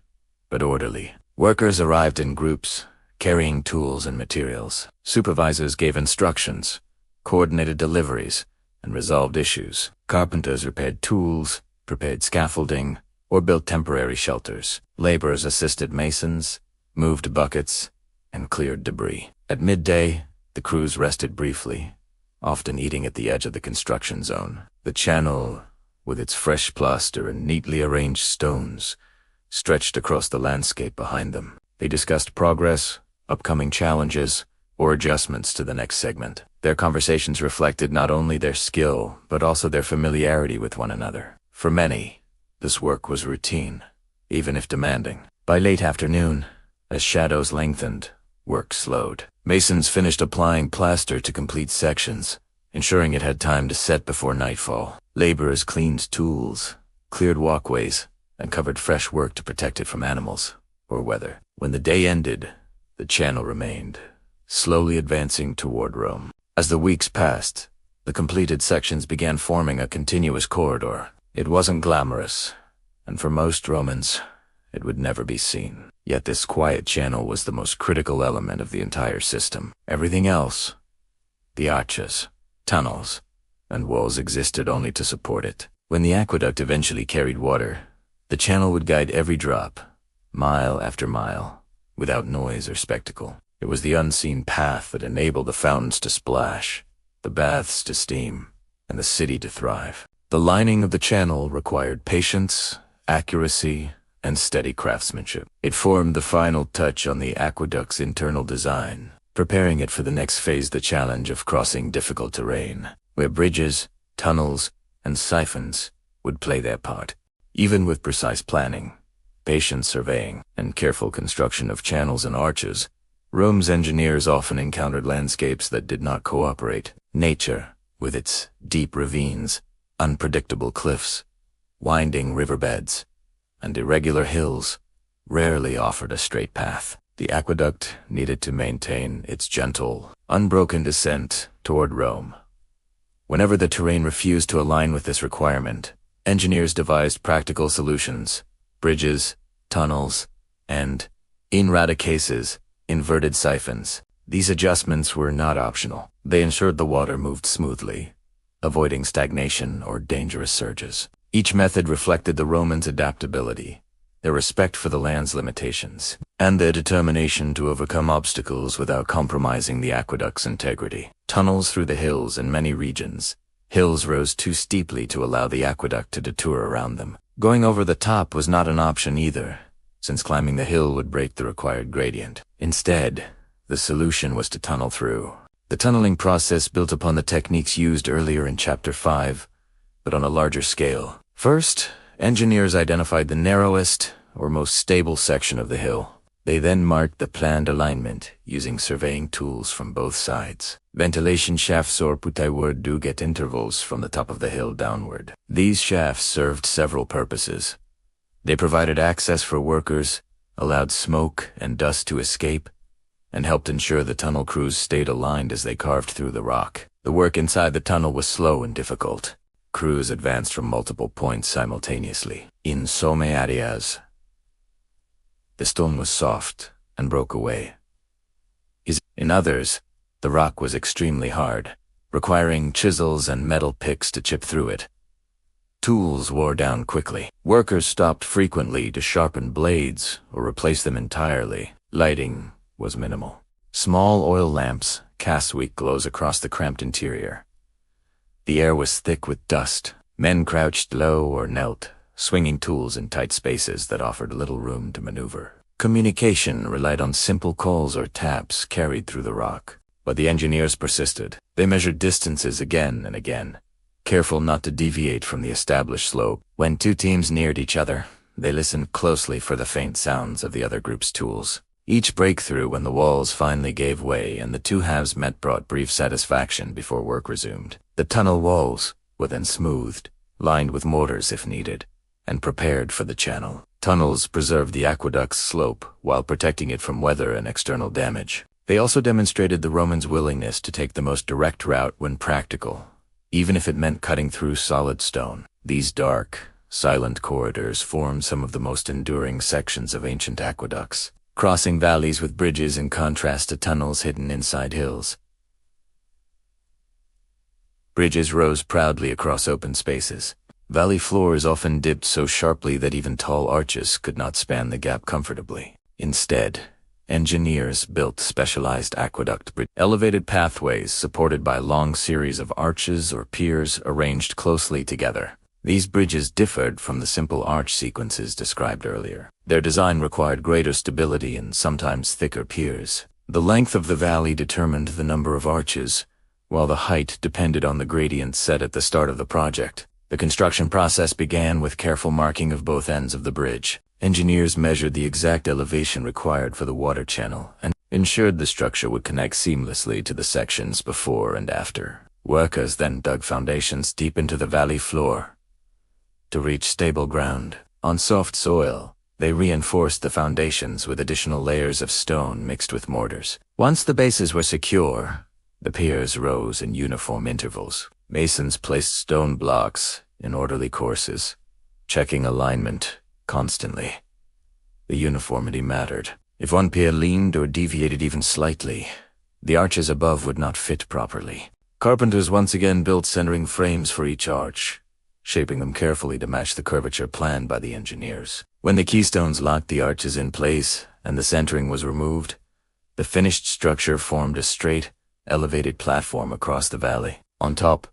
but orderly. Workers arrived in groups, carrying tools and materials. Supervisors gave instructions, coordinated deliveries, and resolved issues. Carpenters repaired tools, prepared scaffolding, or built temporary shelters. Laborers assisted masons, moved buckets, and cleared debris. At midday, the crews rested briefly, often eating at the edge of the construction zone. The channel, with its fresh plaster and neatly arranged stones, stretched across the landscape behind them. They discussed progress, upcoming challenges, or adjustments to the next segment. Their conversations reflected not only their skill, but also their familiarity with one another. For many, this work was routine, even if demanding. By late afternoon, as shadows lengthened, work slowed. Masons finished applying plaster to complete sections, ensuring it had time to set before nightfall. Laborers cleaned tools, cleared walkways, and covered fresh work to protect it from animals or weather. When the day ended, the channel remained, slowly advancing toward Rome. As the weeks passed, the completed sections began forming a continuous corridor. It wasn't glamorous, and for most Romans, it would never be seen. Yet this quiet channel was the most critical element of the entire system. Everything else, The arches, tunnels, and walls existed only to support it. When the aqueduct eventually carried water, the channel would guide every drop, mile after mile, without noise or spectacle. It was the unseen path that enabled the fountains to splash, the baths to steam, and the city to thrive. The lining of the channel required patience, accuracy, and steady craftsmanship. It formed the final touch on the aqueduct's internal design, preparing it for the next phase, the challenge of crossing difficult terrain, where bridges, tunnels, and siphons would play their part. Even with precise planning, patient surveying, and careful construction of channels and arches, Rome's engineers often encountered landscapes that did not cooperate. Nature, with its deep ravines, unpredictable cliffs, winding riverbeds, and irregular hills, rarely offered a straight path. The aqueduct needed to maintain its gentle, unbroken descent toward Rome. Whenever the terrain refused to align with this requirement, engineers devised practical solutions: bridges, tunnels, and, in rare cases, inverted siphons. These adjustments were not optional. They ensured the water moved smoothly, avoiding stagnation or dangerous surges. Each method reflected the Romans' adaptability, their respect for the land's limitations, and their determination to overcome obstacles without compromising the aqueduct's integrity. Tunnels through the hills in many regions. Hills rose too steeply to allow the aqueduct to detour around them. Going over the top was not an option either, since climbing the hill would break the required gradient. Instead, the solution was to tunnel through. The tunneling process built upon the techniques used earlier in Chapter 5, but on a larger scale. First, engineers identified the narrowest or most stable section of the hill. They then marked the planned alignment using surveying tools from both sides. Ventilation shafts or putaiword dug at intervals from the top of the hill downward. These shafts served several purposes. They provided access for workers, allowed smoke and dust to escape, and helped ensure the tunnel crews stayed aligned as they carved through the rock. The work inside the tunnel was slow and difficult. Crews advanced from multiple points simultaneously. In some areas, the stone was soft and broke away. In others, the rock was extremely hard, requiring chisels and metal picks to chip through it. Tools wore down quickly. Workers stopped frequently to sharpen blades or replace them entirely. Lighting was minimal. Small oil lamps cast weak glows across the cramped interior. The air was thick with dust. Men crouched low or knelt, swinging tools in tight spaces that offered little room to maneuver. Communication relied on simple calls or taps carried through the rock. But the engineers persisted. They measured distances again and again, careful not to deviate from the established slope. When two teams neared each other, they listened closely for the faint sounds of the other group's tools. Each breakthrough when the walls finally gave way and the two halves met brought brief satisfaction before work resumed. The tunnel walls were then smoothed, lined with mortars if needed, and prepared for the channel. Tunnels preserved the aqueduct's slope while protecting it from weather and external damage. They also demonstrated the Romans' willingness to take the most direct route when practical, even if it meant cutting through solid stone. These dark, silent corridors formed some of the most enduring sections of ancient aqueducts, crossing valleys with bridges in contrast to tunnels hidden inside hills. Bridges rose proudly across open spaces. Valley floors often dipped so sharply that even tall arches could not span the gap comfortably. Instead, engineers built specialized aqueduct bridges, elevated pathways supported by long series of arches or piers arranged closely together. These bridges differed from the simple arch sequences described earlier. Their design required greater stability and sometimes thicker piers. The length of the valley determined the number of arches, while the height depended on the gradient set at the start of the project. The construction process began with careful marking of both ends of the bridge. Engineers measured the exact elevation required for the water channel and ensured the structure would connect seamlessly to the sections before and after. Workers then dug foundations deep into the valley floor to reach stable ground. On soft soil, they reinforced the foundations with additional layers of stone mixed with mortars. Once the bases were secure, the piers rose in uniform intervals. Masons placed stone blocks in orderly courses, checking alignment constantly. The uniformity mattered. If one pier leaned or deviated even slightly, The arches above would not fit properly. Carpenters once again built centering frames for each arch, shaping them carefully to match the curvature planned by the engineers. When the keystones locked the arches in place and the centering was removed, the finished structure formed a straight, elevated platform across the valley. On top,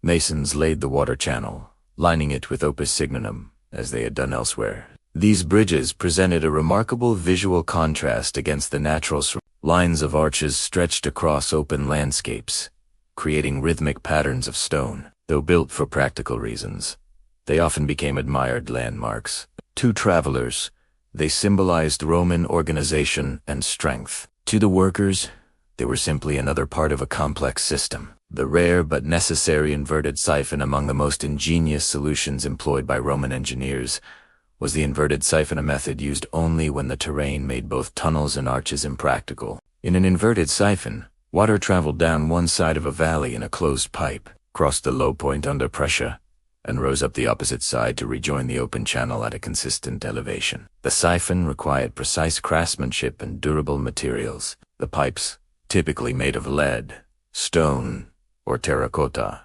masons laid the water channel, lining it with opus signum, as they had done elsewhere. These bridges presented a remarkable visual contrast against the natural lines of arches stretched across open landscapes, creating rhythmic patterns of stone. Though built for practical reasons, they often became admired landmarks. To travelers, they symbolized Roman organization and strength. To the workers, they were simply another part of a complex system. The rare but necessary inverted siphon, among the most ingenious solutions employed by Roman engineers, was the inverted siphon, method used only when the terrain made both tunnels and arches impractical. In an inverted siphon, water traveled down one side of a valley in a closed pipe, crossed the low point under pressure, and rose up the opposite side to rejoin the open channel at a consistent elevation. The siphon required precise craftsmanship and durable materials. The pipes, typically made of lead, stone, or terracotta,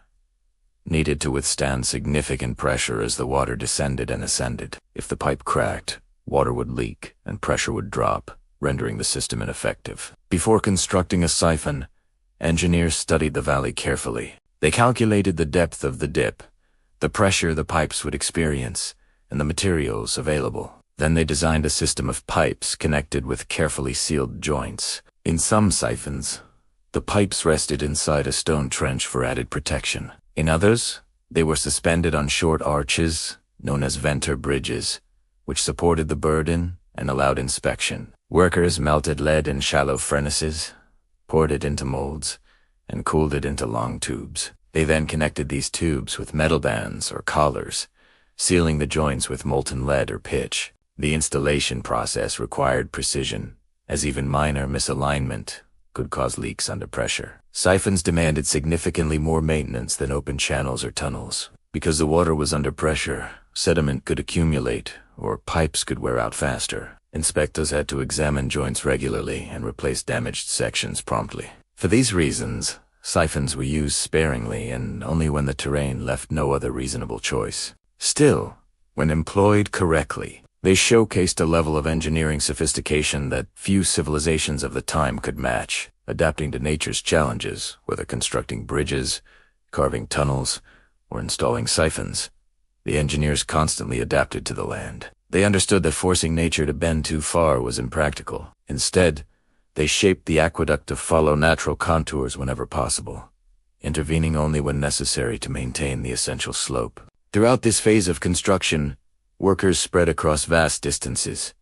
needed to withstand significant pressure as the water descended and ascended. If the pipe cracked, water would leak and pressure would drop, rendering the system ineffective. Before constructing a siphon, engineers studied the valley carefully. They calculated the depth of the dip, the pressure the pipes would experience, and the materials available. Then they designed a system of pipes connected with carefully sealed joints. In some siphons, the pipes rested inside a stone trench for added protection. In others, they were suspended on short arches, known as venter bridges, which supported the burden and allowed inspection. Workers melted lead in shallow furnaces, poured it into molds, and cooled it into long tubes. They then connected these tubes with metal bands or collars, sealing the joints with molten lead or pitch. The installation process required precision, as even minor misalignment could cause leaks under pressure. Siphons demanded significantly more maintenance than open channels or tunnels. Because the water was under pressure, sediment could accumulate, or pipes could wear out faster. Inspectors had to examine joints regularly and replace damaged sections promptly. For these reasons, siphons were used sparingly and only when the terrain left no other reasonable choice. Still, when employed correctly, they showcased a level of engineering sophistication that few civilizations of the time could match. Adapting to nature's challenges, whether constructing bridges, carving tunnels, or installing siphons, the engineers constantly adapted to the land. They understood that forcing nature to bend too far was impractical. Instead, they shaped the aqueduct to follow natural contours whenever possible, intervening only when necessary to maintain the essential slope. Throughout this phase of construction, workers spread across vast distances.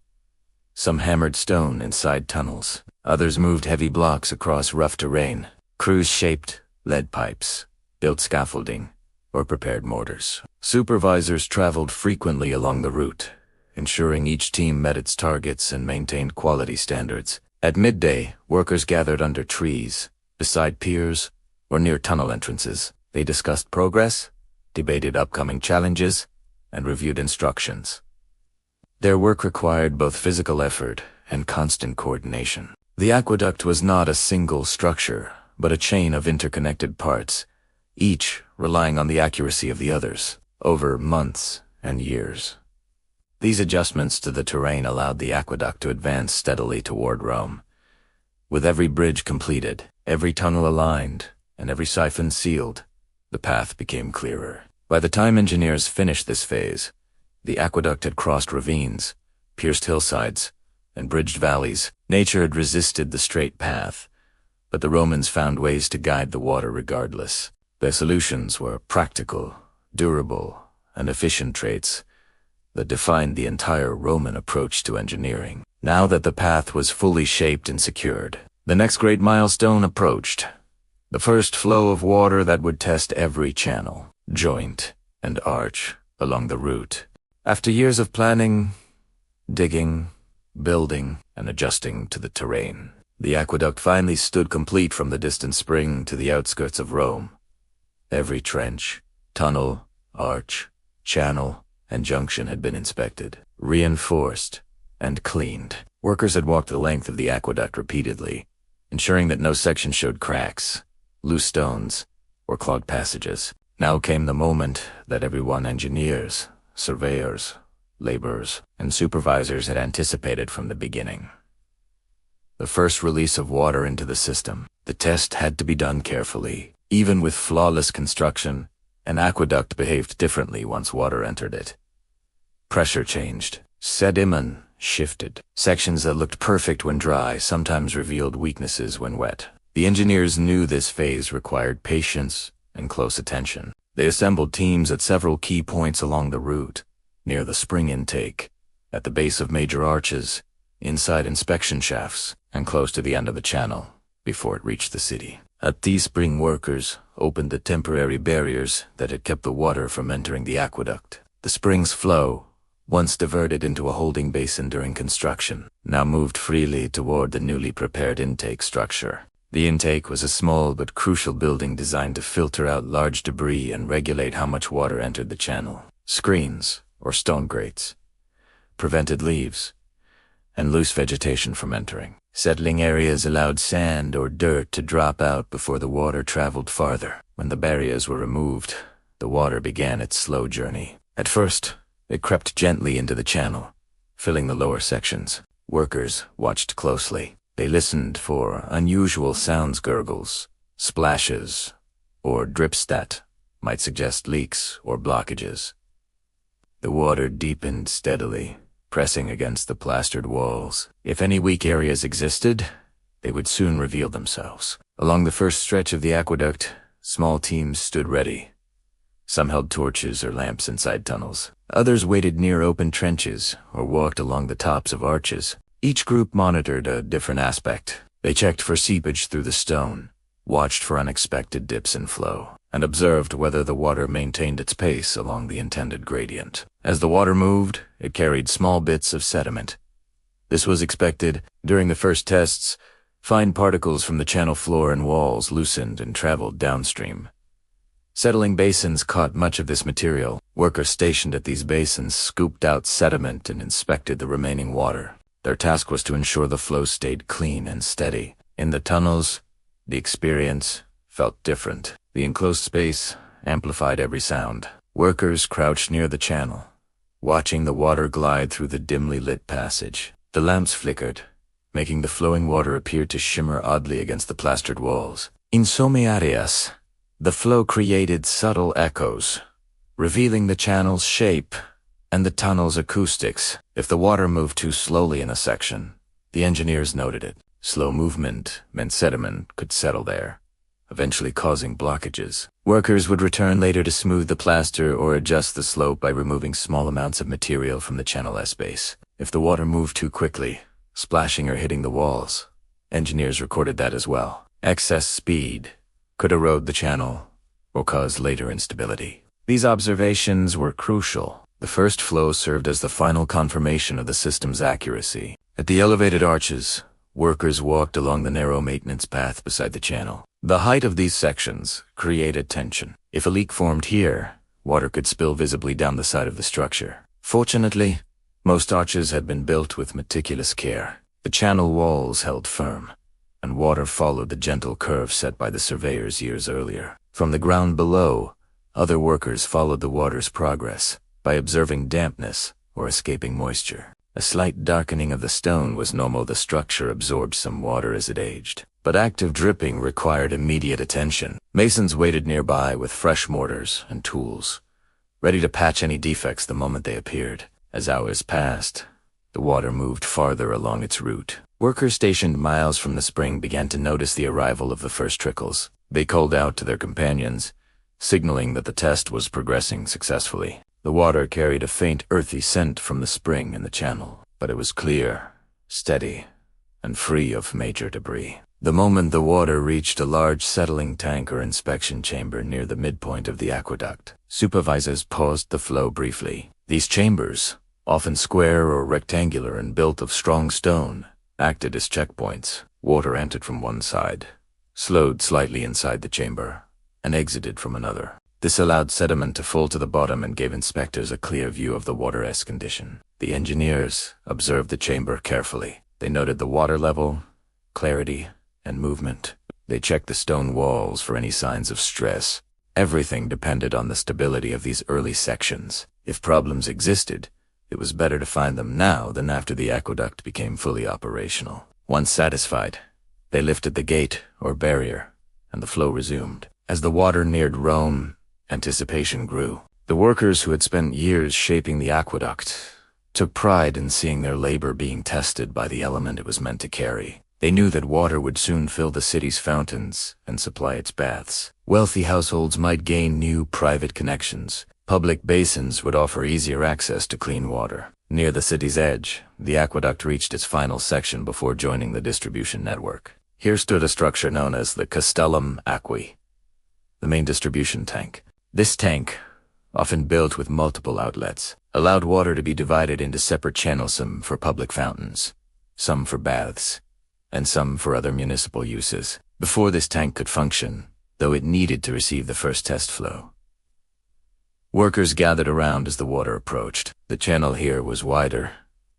Some hammered stone inside tunnels. Others moved heavy blocks across rough terrain. Crews shaped lead pipes, built scaffolding, or prepared mortars. Supervisors traveled frequently along the route, ensuring each team met its targets and maintained quality standards. At midday, workers gathered under trees, beside piers, or near tunnel entrances. They discussed progress, debated upcoming challenges, and reviewed instructions. Their work required both physical effort and constant coordination. The aqueduct was not a single structure, but a chain of interconnected parts, each relying on the accuracy of the others, over months and years. These adjustments to the terrain allowed the aqueduct to advance steadily toward Rome. With every bridge completed, every tunnel aligned, and every siphon sealed, the path became clearer. By the time engineers finished this phase, the aqueduct had crossed ravines, pierced hillsides, and bridged valleys. Nature had resisted the straight path, but the Romans found ways to guide the water regardless. Their solutions were practical, durable, and efficient traits that defined the entire Roman approach to engineering. Now that the path was fully shaped and secured, the next great milestone approached. The first flow of water that would test every channel, joint, and arch along the route. After years of planning, digging, building, and adjusting to the terrain, the aqueduct finally stood complete from the distant spring to the outskirts of Rome. Every trench, tunnel, arch, channel, and junction had been inspected, reinforced, and cleaned. Workers had walked the length of the aqueduct repeatedly, ensuring that no section showed cracks, loose stones, or clogged passages. Now came the moment that everyone, engineers, surveyors, laborers, and supervisors had anticipated from the beginning. The first release of water into the system. The test had to be done carefully. Even with flawless construction, an aqueduct behaved differently once water entered it. Pressure changed. Sediment shifted. Sections that looked perfect when dry sometimes revealed weaknesses when wet. The engineers knew this phase required patience and close attention. They assembled teams at several key points along the route, near the spring intake, at the base of major arches, inside inspection shafts, and close to the end of the channel, before it reached the city. At these spring, workers opened the temporary barriers that had kept the water from entering the aqueduct. The spring's flow, once diverted into a holding basin during construction, now moved freely toward the newly prepared intake structure. The intake was a small but crucial building designed to filter out large debris and regulate how much water entered the channel. Screens, or stone grates, prevented leaves and loose vegetation from entering. Settling areas allowed sand or dirt to drop out before the water traveled farther. When the barriers were removed, the water began its slow journey. At first, it crept gently into the channel, filling the lower sections. Workers watched closely. They listened for unusual sounds, gurgles, splashes, or drips that might suggest leaks or blockages. The water deepened steadily, pressing against the plastered walls. If any weak areas existed, they would soon reveal themselves. Along the first stretch of the aqueduct, small teams stood ready. Some held torches or lamps inside tunnels. Others waited near open trenches or walked along the tops of arches. Each group monitored a different aspect. They checked for seepage through the stone, watched for unexpected dips in flow, and observed whether the water maintained its pace along the intended gradient. As the water moved, it carried small bits of sediment. This was expected. During the first tests, fine particles from the channel floor and walls loosened and traveled downstream. Settling basins caught much of this material. Workers stationed at these basins scooped out sediment and inspected the remaining water. Their task was to ensure the flow stayed clean and steady. In the tunnels, the experience felt different. The enclosed space amplified every sound. Workers crouched near the channel, watching the water glide through the dimly lit passage. The lamps flickered, making the flowing water appear to shimmer oddly against the plastered walls. In some areas, the flow created subtle echoes, revealing the channel's shape and the tunnel's acoustics. If the water moved too slowly in a section, the engineers noted it. Slow movement meant sediment could settle there, eventually causing blockages. Workers would return later to smooth the plaster or adjust the slope by removing small amounts of material from the channel S-base. If the water moved too quickly, splashing or hitting the walls, engineers recorded that as well. Excess speed could erode the channel or cause later instability. These observations were crucial. The first flow served as the final confirmation of the system's accuracy. At the elevated arches, workers walked along the narrow maintenance path beside the channel. The height of these sections created tension. If a leak formed here, water could spill visibly down the side of the structure. Fortunately, most arches had been built with meticulous care. The channel walls held firm, and water followed the gentle curve set by the surveyors years earlier. From the ground below, other workers followed the water's progress by observing dampness or escaping moisture. A slight darkening of the stone was normal. The structure absorbed some water as it aged, but active dripping required immediate attention. Masons waited nearby with fresh mortars and tools, ready to patch any defects the moment they appeared. As hours passed, the water moved farther along its route. Workers stationed miles from the spring began to notice the arrival of the first trickles. They called out to their companions, signaling that the test was progressing successfully. The water carried a faint earthy scent from the spring in the channel, but it was clear, steady, and free of major debris. The moment the water reached a large settling tank or inspection chamber near the midpoint of the aqueduct, supervisors paused the flow briefly. These chambers, often square or rectangular and built of strong stone, acted as checkpoints. Water entered from one side, slowed slightly inside the chamber, and exited from another. This allowed sediment to fall to the bottom and gave inspectors a clear view of the water's condition. The engineers observed the chamber carefully. They noted the water level, clarity, and movement. They checked the stone walls for any signs of stress. Everything depended on the stability of these early sections. If problems existed, it was better to find them now than after the aqueduct became fully operational. Once satisfied, they lifted the gate or barrier, and the flow resumed. As the water neared Rome, anticipation grew. The workers who had spent years shaping the aqueduct took pride in seeing their labor being tested by the element it was meant to carry. They knew that water would soon fill the city's fountains and supply its baths. Wealthy households might gain new private connections. Public basins would offer easier access to clean water. Near the city's edge, the aqueduct reached its final section before joining the distribution network. Here stood a structure known as the Castellum Aquae, the main distribution tank. This tank, often built with multiple outlets, allowed water to be divided into separate channels, some for public fountains, some for baths, and some for other municipal uses. Before this tank could function, though, it needed to receive the first test flow. Workers gathered around as the water approached. The channel here was wider,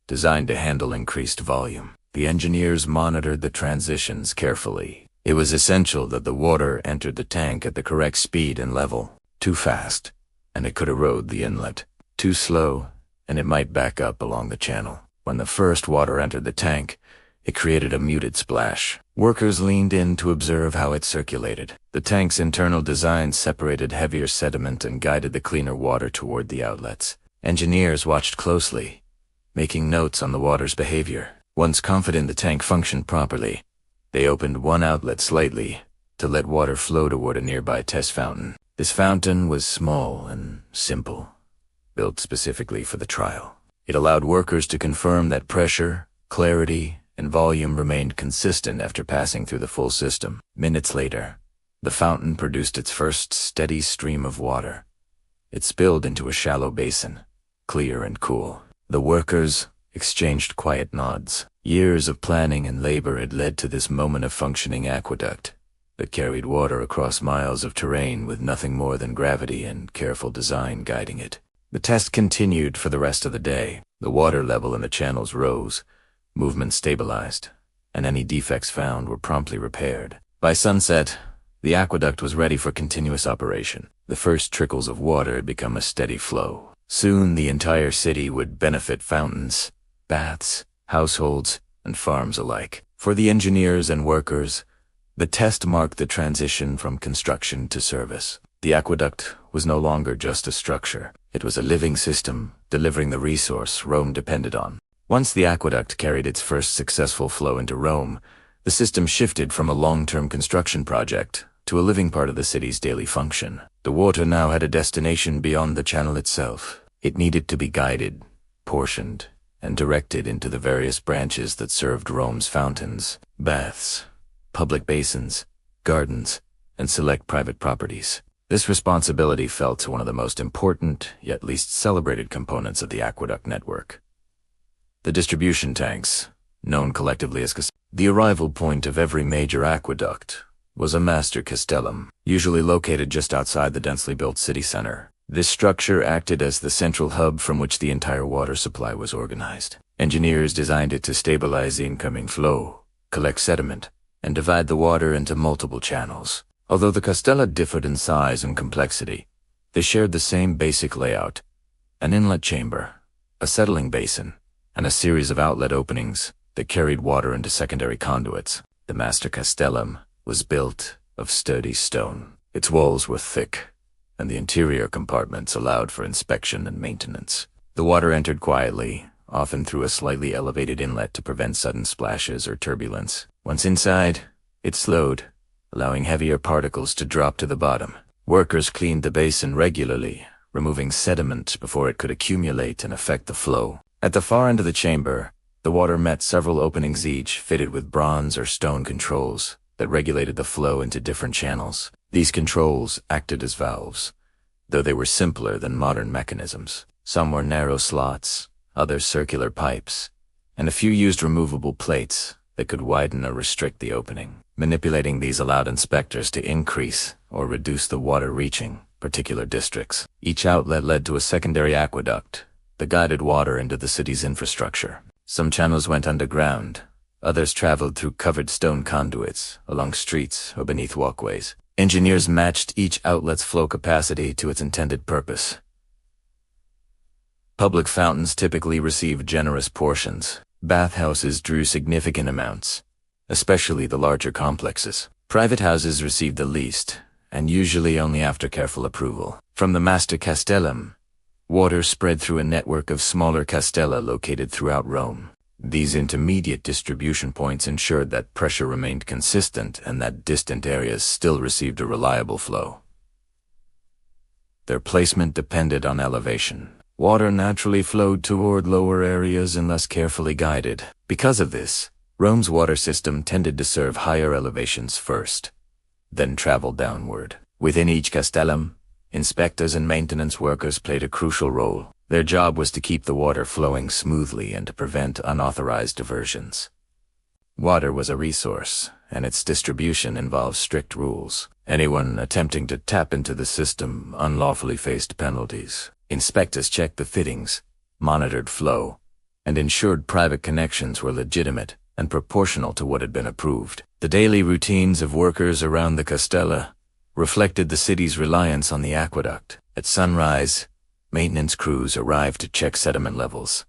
designed to handle increased volume. The engineers monitored the transitions carefully. It was essential that the water entered the tank at the correct speed and level. Too fast, and it could erode the inlet. Too slow, and it might back up along the channel. When the first water entered the tank, it created a muted splash. Workers leaned in to observe how it circulated. The tank's internal design separated heavier sediment and guided the cleaner water toward the outlets. Engineers watched closely, making notes on the water's behavior. Once confident the tank functioned properly, they opened one outlet slightly to let water flow toward a nearby test fountain. This fountain was small and simple, built specifically for the trial. It allowed workers to confirm that pressure, clarity, and volume remained consistent after passing through the full system. Minutes later, the fountain produced its first steady stream of water. It spilled into a shallow basin, clear and cool. The workers exchanged quiet nods. Years of planning and labor had led to this moment of functioning aqueduct that carried water across miles of terrain with nothing more than gravity and careful design guiding it. The test continued for the rest of the day. The water level in the channels rose, movement stabilized, and any defects found were promptly repaired. By sunset, the aqueduct was ready for continuous operation. The first trickles of water had become a steady flow. Soon the entire city would benefit: fountains, baths, households, and farms alike. For the engineers and workers, the test marked the transition from construction to service. The aqueduct was no longer just a structure. It was a living system, delivering the resource Rome depended on. Once the aqueduct carried its first successful flow into Rome, the system shifted from a long-term construction project to a living part of the city's daily function. The water now had a destination beyond the channel itself. It needed to be guided, portioned, and directed into the various branches that served Rome's fountains, baths, public basins, gardens, and select private properties. This responsibility fell to one of the most important, yet least celebrated components of the aqueduct network: the distribution tanks, known collectively as castellum. The arrival point of every major aqueduct was a master castellum, usually located just outside the densely built city center. This structure acted as the central hub from which the entire water supply was organized. Engineers designed it to stabilize the incoming flow, collect sediment, and divide the water into multiple channels. Although the castella differed in size and complexity, they shared the same basic layout: an inlet chamber, a settling basin, and a series of outlet openings that carried water into secondary conduits. The master castellum was built of sturdy stone. Its walls were thick, and the interior compartments allowed for inspection and maintenance. The water entered quietly, often through a slightly elevated inlet to prevent sudden splashes or turbulence. Once inside, it slowed, allowing heavier particles to drop to the bottom. Workers cleaned the basin regularly, removing sediment before it could accumulate and affect the flow. At the far end of the chamber, the water met several openings, each fitted with bronze or stone controls that regulated the flow into different channels. These controls acted as valves, though they were simpler than modern mechanisms. Some were narrow slots, others circular pipes, and a few used removable plates that could widen or restrict the opening. Manipulating these allowed inspectors to increase or reduce the water reaching particular districts. Each outlet led to a secondary aqueduct that guided water into the city's infrastructure. Some channels went underground, Others traveled through covered stone conduits, along streets, or beneath walkways. Engineers matched each outlet's flow capacity to its intended purpose. Public fountains typically received generous portions. Bathhouses drew significant amounts, especially the larger complexes. Private houses received the least, and usually only after careful approval. From the master castellum, water spread through a network of smaller castella located throughout Rome. These intermediate distribution points ensured that pressure remained consistent and that distant areas still received a reliable flow. Their placement depended on elevation. Water naturally flowed toward lower areas unless carefully guided. Because of this, Rome's water system tended to serve higher elevations first, then travel downward. Within each castellum, inspectors and maintenance workers played a crucial role. Their job was to keep the water flowing smoothly and to prevent unauthorized diversions. Water was a resource, and its distribution involved strict rules. Anyone attempting to tap into the system unlawfully faced penalties. Inspectors checked the fittings, monitored flow, and ensured private connections were legitimate and proportional to what had been approved. The daily routines of workers around the castella reflected the city's reliance on the aqueduct. At sunrise, maintenance crews arrived to check sediment levels,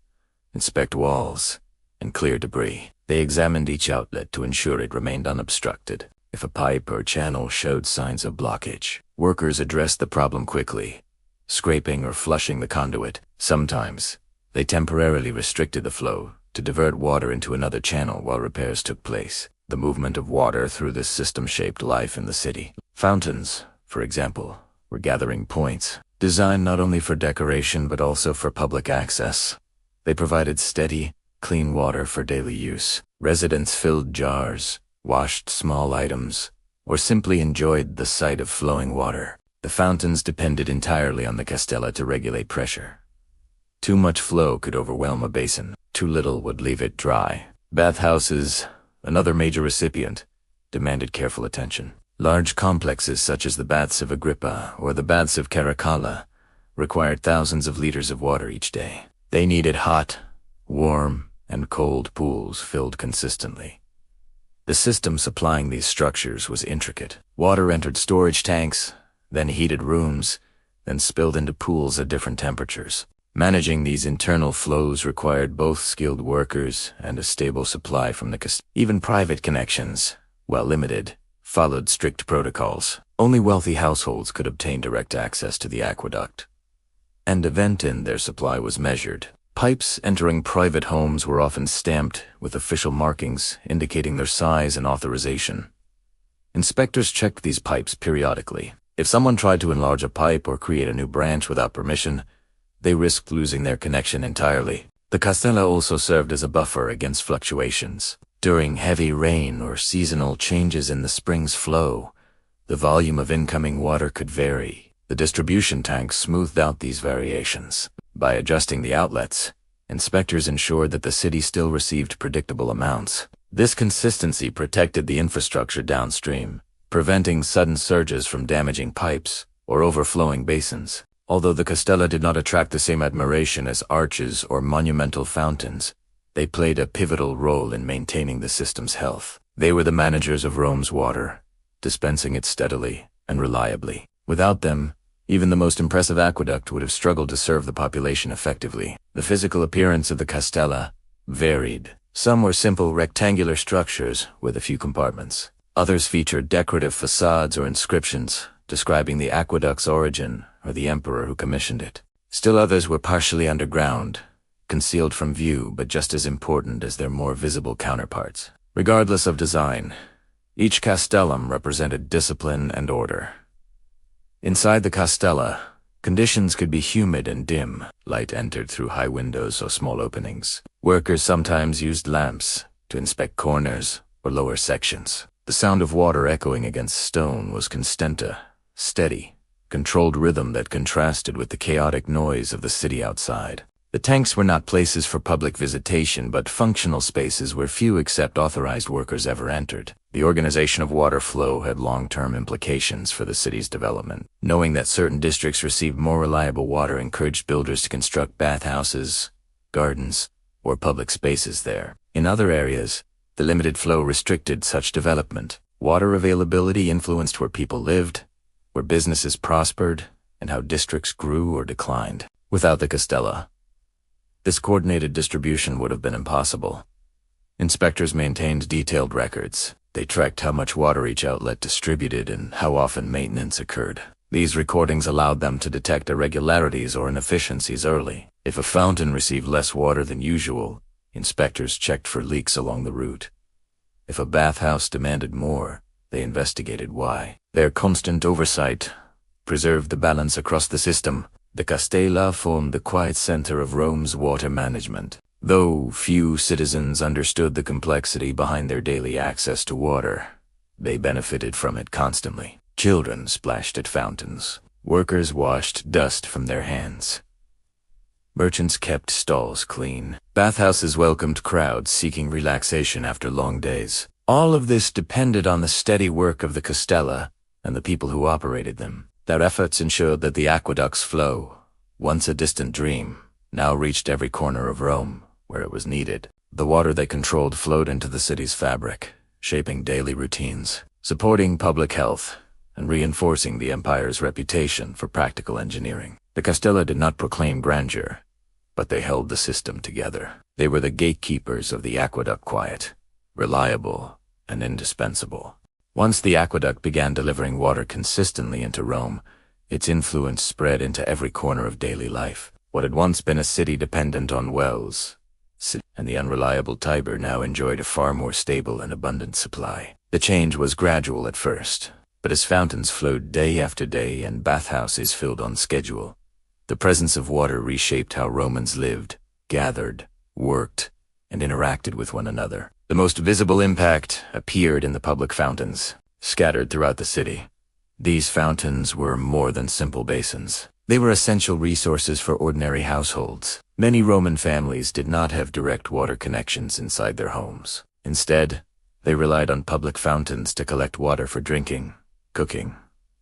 inspect walls, and clear debris. They examined each outlet to ensure it remained unobstructed. If a pipe or channel showed signs of blockage, workers addressed the problem quickly, scraping or flushing the conduit. Sometimes, they temporarily restricted the flow to divert water into another channel while repairs took place. The movement of water through this system shaped life in the city. Fountains, for example, were gathering points, designed not only for decoration but also for public access. They provided steady, clean water for daily use. Residents filled jars, washed small items, or simply enjoyed the sight of flowing water. The fountains depended entirely on the castella to regulate pressure. Too much flow could overwhelm a basin. Too little would leave it dry. Bathhouses, another major recipient, demanded careful attention. Large complexes such as the Baths of Agrippa or the Baths of Caracalla required thousands of liters of water each day. They needed hot, warm, and cold pools filled consistently. The system supplying these structures was intricate. Water entered storage tanks, then heated rooms, then spilled into pools at different temperatures. Managing these internal flows required both skilled workers and a stable supply from the castella. Even private connections, while limited, followed strict protocols. Only wealthy households could obtain direct access to the aqueduct, and a vent in their supply was measured. Pipes entering private homes were often stamped with official markings indicating their size and authorization. Inspectors checked these pipes periodically. If someone tried to enlarge a pipe or create a new branch without permission, they risked losing their connection entirely. The castella also served as a buffer against fluctuations. During heavy rain or seasonal changes in the spring's flow, the volume of incoming water could vary. The distribution tanks smoothed out these variations. By adjusting the outlets, inspectors ensured that the city still received predictable amounts. This consistency protected the infrastructure downstream, preventing sudden surges from damaging pipes or overflowing basins. Although the castella did not attract the same admiration as arches or monumental fountains, they played a pivotal role in maintaining the system's health. They were the managers of Rome's water, dispensing it steadily and reliably. Without them, even the most impressive aqueduct would have struggled to serve the population effectively. The physical appearance of the castella varied. Some were simple rectangular structures with a few compartments. Others featured decorative facades or inscriptions describing the aqueduct's origin or the emperor who commissioned it. Still others were partially underground, concealed from view but just as important as their more visible counterparts. Regardless of design, each castellum represented discipline and order. Inside the castella, conditions could be humid and dim. Light entered through high windows or small openings. Workers sometimes used lamps to inspect corners or lower sections. The sound of water echoing against stone was constanta, steady, controlled rhythm that contrasted with the chaotic noise of the city outside. The tanks were not places for public visitation, but functional spaces where few except authorized workers ever entered. The organization of water flow had long-term implications for the city's development. Knowing that certain districts received more reliable water encouraged builders to construct bathhouses, gardens, or public spaces there. In other areas, The limited flow restricted such development. Water availability influenced where people lived, where businesses prospered, and how districts grew or declined. Without the castella, this coordinated distribution would have been impossible. Inspectors maintained detailed records. They tracked how much water each outlet distributed and how often maintenance occurred. These recordings allowed them to detect irregularities or inefficiencies early. If a fountain received less water than usual, inspectors checked for leaks along the route. If a bathhouse demanded more, they investigated why. Their constant oversight preserved the balance across the system. The castella formed the quiet center of Rome's water management. Though few citizens understood the complexity behind their daily access to water, they benefited from it constantly. Children splashed at fountains. Workers washed dust from their hands. Merchants kept stalls clean. Bathhouses welcomed crowds seeking relaxation after long days. All of this depended on the steady work of the castella and the people who operated them. Their efforts ensured that the aqueduct's flow, once a distant dream, now reached every corner of Rome where it was needed. The water they controlled flowed into the city's fabric, shaping daily routines, supporting public health, and reinforcing the empire's reputation for practical engineering. The castella did not proclaim grandeur, but they held the system together. They were the gatekeepers of the aqueduct, quiet, reliable, and indispensable. Once the aqueduct began delivering water consistently into Rome, its influence spread into every corner of daily life. What had once been a city dependent on wells and the unreliable Tiber now enjoyed a far more stable and abundant supply. The change was gradual at first, but as fountains flowed day after day and bathhouses filled on schedule, the presence of water reshaped how Romans lived, gathered, worked, and interacted with one another. The most visible impact appeared in the public fountains, scattered throughout the city. These fountains were more than simple basins. They were essential resources for ordinary households. Many Roman families did not have direct water connections inside their homes. Instead, they relied on public fountains to collect water for drinking, cooking,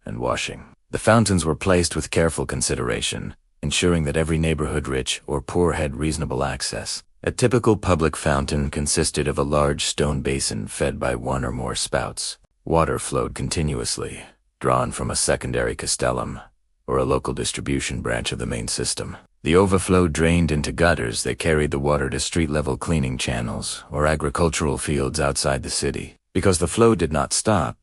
and washing. The fountains were placed with careful consideration, ensuring that every neighborhood, rich or poor, had reasonable access. A typical public fountain consisted of a large stone basin fed by one or more spouts. Water flowed continuously, drawn from a secondary castellum, or a local distribution branch of the main system. The overflow drained into gutters that carried the water to street-level cleaning channels or agricultural fields outside the city. Because the flow did not stop,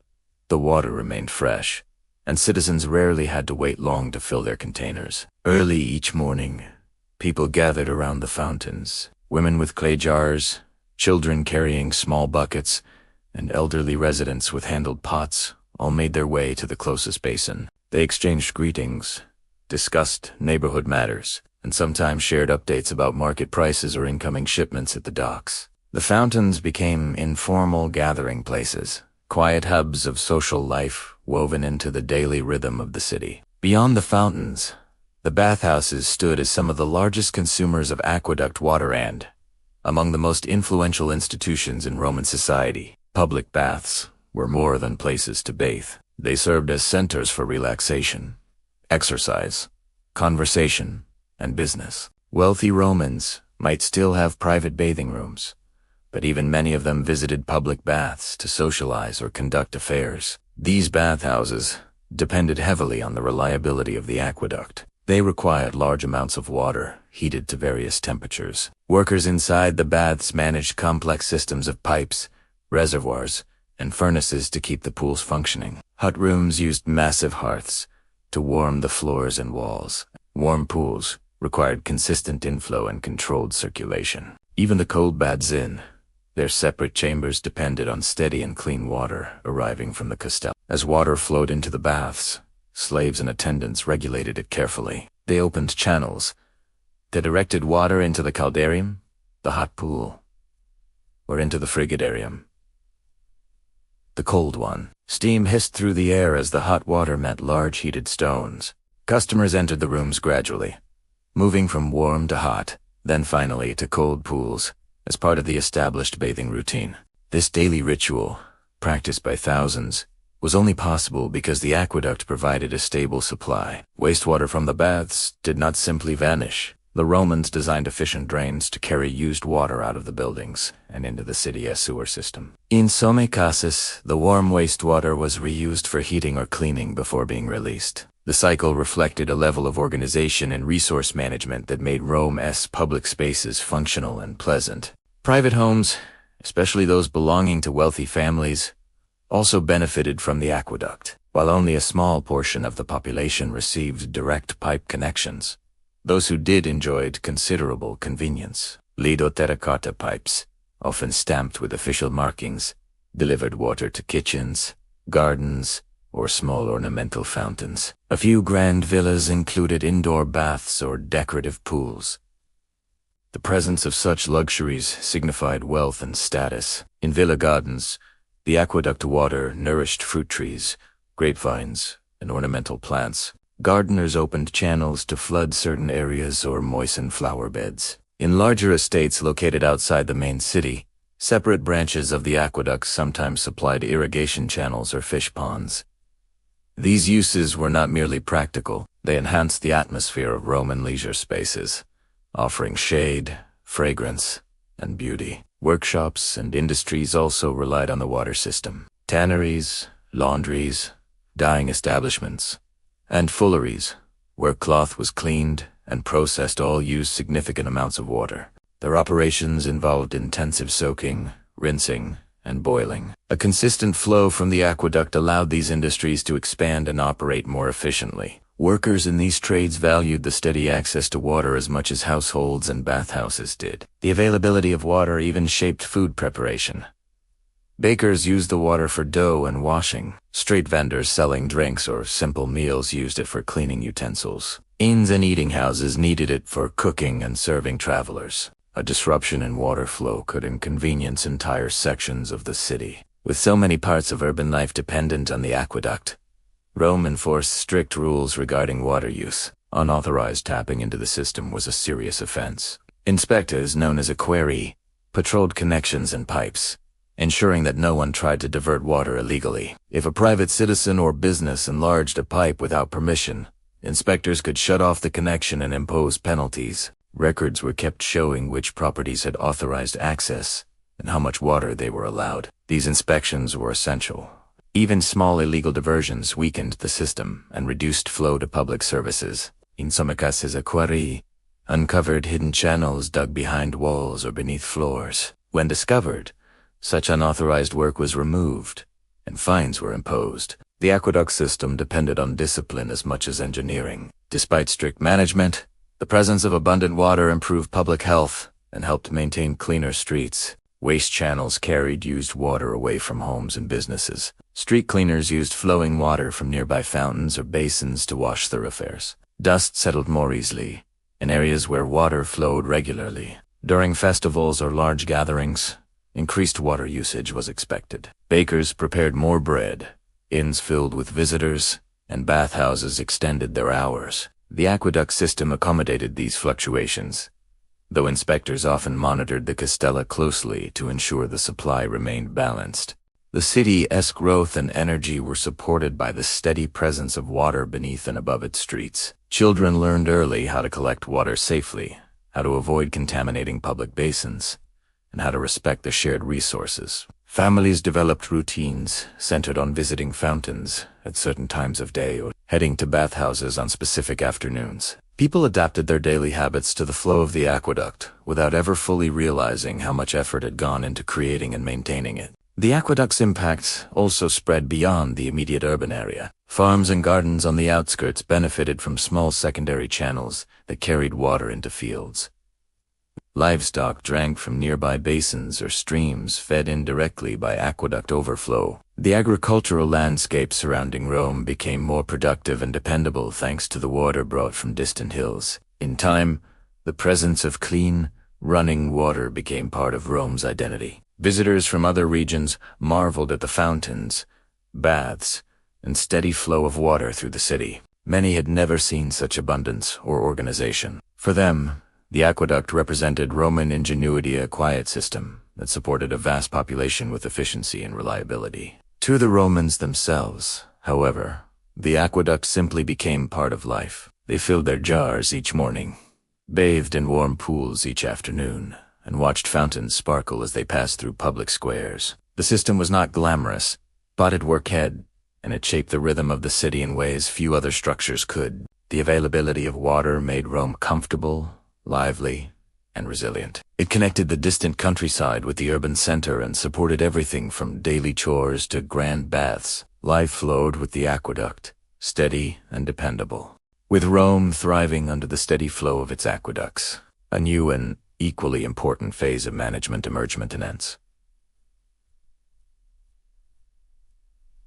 the water remained fresh, and citizens rarely had to wait long to fill their containers. Early each morning, people gathered around the fountains. Women with clay jars, children carrying small buckets, and elderly residents with handled pots all made their way to the closest basin. They exchanged greetings, discussed neighborhood matters, and sometimes shared updates about market prices or incoming shipments at the docks. The fountains became informal gathering places, quiet hubs of social life woven into the daily rhythm of the city. Beyond the fountains, the bathhouses stood as some of the largest consumers of aqueduct water and, among the most influential institutions in Roman society, public baths were more than places to bathe. They served as centers for relaxation, exercise, conversation, and business. Wealthy Romans might still have private bathing rooms, but even many of them visited public baths to socialize or conduct affairs. These bathhouses depended heavily on the reliability of the aqueduct. They required large amounts of water, heated to various temperatures. Workers inside the baths managed complex systems of pipes, reservoirs, and furnaces to keep the pools functioning. Hut rooms used massive hearths to warm the floors and walls. Warm pools required consistent inflow and controlled circulation. Even the cold baths their separate chambers depended on steady and clean water arriving from the castella. As water flowed into the baths, slaves and attendants regulated it carefully. They opened channels that directed water into the caldarium, the hot pool, or into the frigidarium, the cold one. Steam hissed through the air as the hot water met large heated stones. Customers entered the rooms gradually, moving from warm to hot, then finally to cold pools, as part of the established bathing routine. This daily ritual, practiced by thousands, was only possible because the aqueduct provided a stable supply. Wastewater from the baths did not simply vanish. The Romans designed efficient drains to carry used water out of the buildings and into the city's sewer system. In some cases, the warm wastewater was reused for heating or cleaning before being released. The cycle reflected a level of organization and resource management that made Rome's public spaces functional and pleasant. Private homes, especially those belonging to wealthy families, also benefited from the aqueduct, while only a small portion of the population received direct pipe connections. Those who did enjoyed considerable convenience. Lido terracotta pipes, often stamped with official markings, delivered water to kitchens, gardens, or small ornamental fountains. A few grand villas included indoor baths or decorative pools. The presence of such luxuries signified wealth and status. In villa gardens, the aqueduct water nourished fruit trees, grapevines, and ornamental plants. Gardeners opened channels to flood certain areas or moisten flower beds. In larger estates located outside the main city, separate branches of the aqueducts sometimes supplied irrigation channels or fish ponds. These uses were not merely practical, they enhanced the atmosphere of Roman leisure spaces, offering shade, fragrance, and beauty. Workshops and industries also relied on the water system. Tanneries, laundries, dyeing establishments, and fulleries, where cloth was cleaned and processed, all used significant amounts of water. Their operations involved intensive soaking, rinsing, and boiling. A consistent flow from the aqueduct allowed these industries to expand and operate more efficiently. Workers in these trades valued the steady access to water as much as households and bathhouses did. The availability of water even shaped food preparation. Bakers used the water for dough and washing. Street vendors selling drinks or simple meals used it for cleaning utensils. Inns and eating houses needed it for cooking and serving travelers. A disruption in water flow could inconvenience entire sections of the city. With so many parts of urban life dependent on the aqueduct, Rome enforced strict rules regarding water use. Unauthorized tapping into the system was a serious offense. Inspectors, known as equerri, patrolled connections and pipes, ensuring that no one tried to divert water illegally. If a private citizen or business enlarged a pipe without permission, inspectors could shut off the connection and impose penalties. Records were kept showing which properties had authorized access and how much water they were allowed. These inspections were essential. Even small illegal diversions weakened the system and reduced flow to public services. In some cases, equerri uncovered hidden channels dug behind walls or beneath floors. When discovered, such unauthorized work was removed, and fines were imposed. The aqueduct system depended on discipline as much as engineering. Despite strict management, the presence of abundant water improved public health and helped maintain cleaner streets. Waste channels carried used water away from homes and businesses. Street cleaners used flowing water from nearby fountains or basins to wash thoroughfares. Dust settled more easily in areas where water flowed regularly. During festivals or large gatherings, increased water usage was expected. Bakers prepared more bread, inns filled with visitors, and bathhouses extended their hours. The aqueduct system accommodated these fluctuations, though inspectors often monitored the castella closely to ensure the supply remained balanced. The city's growth and energy were supported by the steady presence of water beneath and above its streets. Children learned early how to collect water safely, how to avoid contaminating public basins, and how to respect the shared resources. Families developed routines centered on visiting fountains at certain times of day or heading to bathhouses on specific afternoons. People adapted their daily habits to the flow of the aqueduct without ever fully realizing how much effort had gone into creating and maintaining it. The aqueduct's impact also spread beyond the immediate urban area. Farms and gardens on the outskirts benefited from small secondary channels that carried water into fields. Livestock drank from nearby basins or streams fed indirectly by aqueduct overflow. The agricultural landscape surrounding Rome became more productive and dependable thanks to the water brought from distant hills. In time, the presence of clean, running water became part of Rome's identity. Visitors from other regions marveled at the fountains, baths, and steady flow of water through the city. Many had never seen such abundance or organization. For them, the aqueduct represented Roman ingenuity, a quiet system that supported a vast population with efficiency and reliability. To the Romans themselves, however, the aqueduct simply became part of life. They filled their jars each morning, bathed in warm pools each afternoon, and watched fountains sparkle as they passed through public squares. The system was not glamorous, but it worked and it shaped the rhythm of the city in ways few other structures could. The availability of water made Rome comfortable, lively, and resilient. It connected the distant countryside with the urban center and supported everything from daily chores to grand baths. Life flowed with the aqueduct, steady and dependable. With Rome thriving under the steady flow of its aqueducts, a new and equally important phase of management emerged.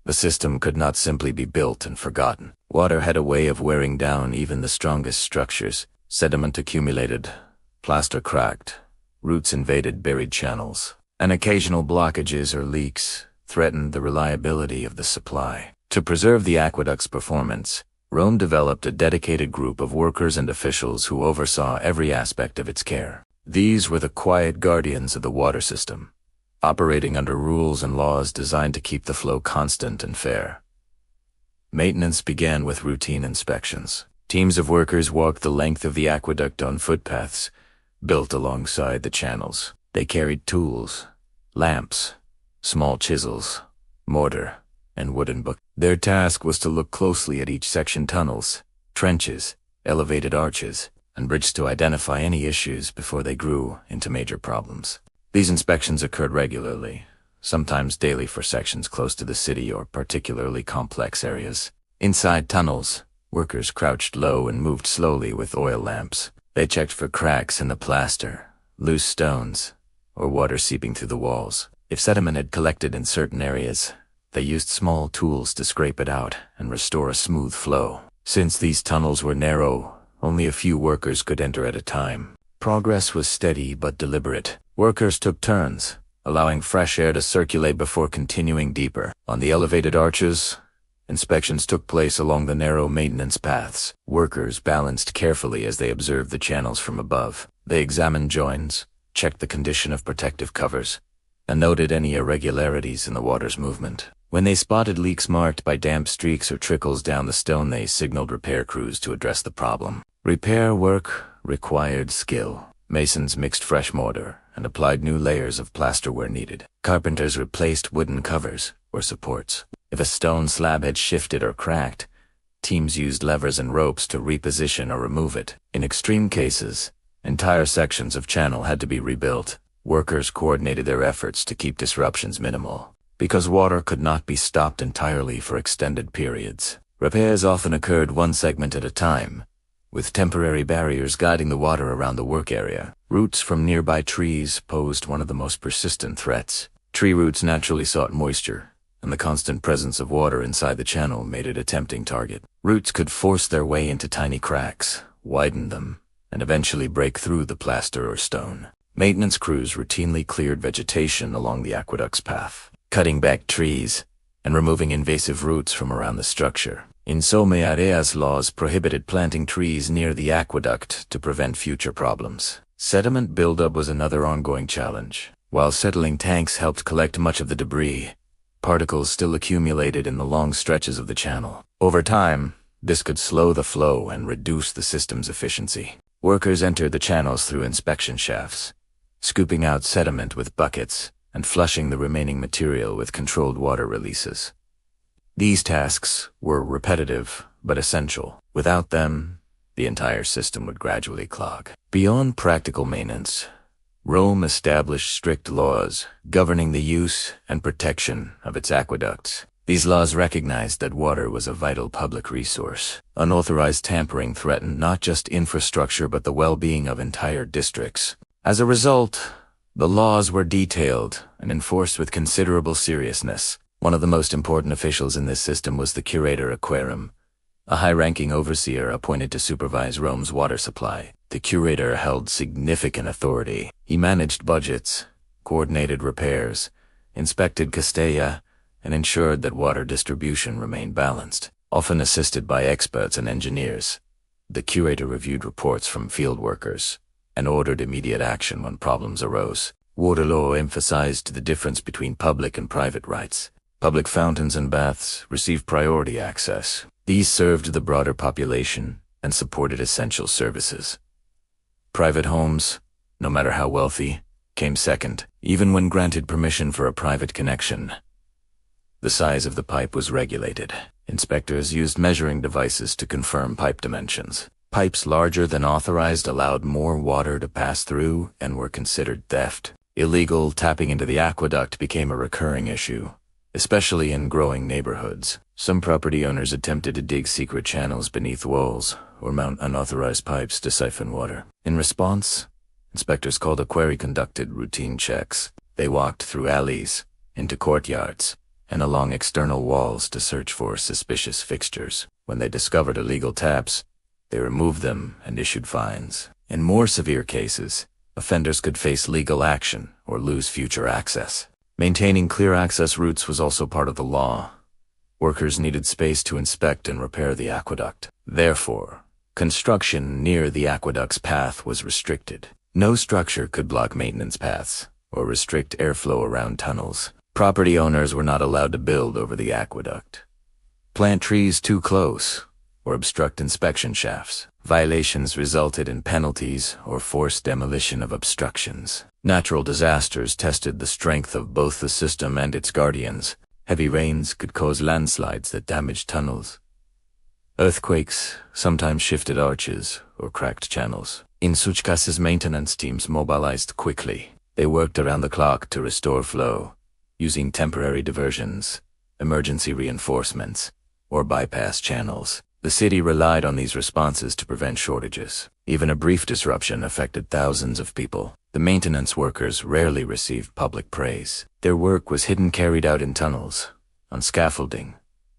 The system could not simply be built and forgotten. Water had a way of wearing down even the strongest structures. Sediment accumulated, plaster cracked, roots invaded buried channels, and occasional blockages or leaks threatened the reliability of the supply. To preserve the aqueduct's performance, Rome developed a dedicated group of workers and officials who oversaw every aspect of its care. These were the quiet guardians of the water system, operating under rules and laws designed to keep the flow constant and fair. Maintenance began with routine inspections. Teams of workers walked the length of the aqueduct on footpaths built alongside the channels. They carried tools, lamps, small chisels, mortar, and wooden buckets. Their task was to look closely at each section: tunnels, trenches, elevated arches, and bridges, to identify any issues before they grew into major problems. These inspections occurred regularly, sometimes daily for sections close to the city or particularly complex areas. Inside tunnels, workers crouched low and moved slowly with oil lamps. They checked for cracks in the plaster, loose stones, or water seeping through the walls. If sediment had collected in certain areas, they used small tools to scrape it out and restore a smooth flow. Since these tunnels were narrow, only a few workers could enter at a time. Progress was steady but deliberate. Workers took turns, allowing fresh air to circulate before continuing deeper. On the elevated arches, inspections took place along the narrow maintenance paths. Workers balanced carefully as they observed the channels from above. They examined joins, checked the condition of protective covers, and noted any irregularities in the water's movement. When they spotted leaks marked by damp streaks or trickles down the stone, they signaled repair crews to address the problem. Repair work required skill. Masons mixed fresh mortar and applied new layers of plaster where needed. Carpenters replaced wooden covers or supports. If a stone slab had shifted or cracked, teams used levers and ropes to reposition or remove it. In extreme cases, entire sections of channel had to be rebuilt. Workers coordinated their efforts to keep disruptions minimal. Because water could not be stopped entirely for extended periods, repairs often occurred one segment at a time, with temporary barriers guiding the water around the work area. Roots from nearby trees posed one of the most persistent threats. Tree roots naturally sought moisture, and the constant presence of water inside the channel made it a tempting target. Roots could force their way into tiny cracks, widen them, and eventually break through the plaster or stone. Maintenance crews routinely cleared vegetation along the aqueduct's path, cutting back trees and removing invasive roots from around the structure. In some areas, laws prohibited planting trees near the aqueduct to prevent future problems. Sediment buildup was another ongoing challenge. While settling tanks helped collect much of the debris, particles still accumulated in the long stretches of the channel. Over time, this could slow the flow and reduce the system's efficiency. Workers entered the channels through inspection shafts, scooping out sediment with buckets and flushing the remaining material with controlled water releases. These tasks were repetitive but essential. Without them, the entire system would gradually clog. Beyond practical maintenance, Rome established strict laws governing the use and protection of its aqueducts. These laws recognized that water was a vital public resource. Unauthorized tampering threatened not just infrastructure but the well-being of entire districts. As a result, the laws were detailed and enforced with considerable seriousness. One of the most important officials in this system was the curator aquarum, a high-ranking overseer appointed to supervise Rome's water supply. The curator held significant authority. He managed budgets, coordinated repairs, inspected castella, and ensured that water distribution remained balanced. Often assisted by experts and engineers, the curator reviewed reports from field workers and ordered immediate action when problems arose. Water law emphasized the difference between public and private rights. Public fountains and baths received priority access. These served the broader population and supported essential services. Private homes, no matter how wealthy, came second, even when granted permission for a private connection. The size of the pipe was regulated. Inspectors used measuring devices to confirm pipe dimensions. Pipes larger than authorized allowed more water to pass through and were considered theft. Illegal tapping into the aqueduct became a recurring issue, especially in growing neighborhoods. Some property owners attempted to dig secret channels beneath walls or mount unauthorized pipes to siphon water. In response, inspectors called a query conducted routine checks. They walked through alleys, into courtyards, and along external walls to search for suspicious fixtures. When they discovered illegal taps, they removed them and issued fines. In more severe cases, offenders could face legal action or lose future access. Maintaining clear access routes was also part of the law. Workers needed space to inspect and repair the aqueduct. Therefore, construction near the aqueduct's path was restricted. No structure could block maintenance paths or restrict airflow around tunnels. Property owners were not allowed to build over the aqueduct, plant trees too close, or obstruct inspection shafts. Violations resulted in penalties or forced demolition of obstructions. Natural disasters tested the strength of both the system and its guardians. Heavy rains could cause landslides that damaged tunnels. Earthquakes sometimes shifted arches or cracked channels. In such cases, maintenance teams mobilized quickly. They worked around the clock to restore flow, using temporary diversions, emergency reinforcements, or bypass channels. The city relied on these responses to prevent shortages. Even a brief disruption affected thousands of people. The maintenance workers rarely received public praise. Their work was hidden, carried out in tunnels, on scaffolding,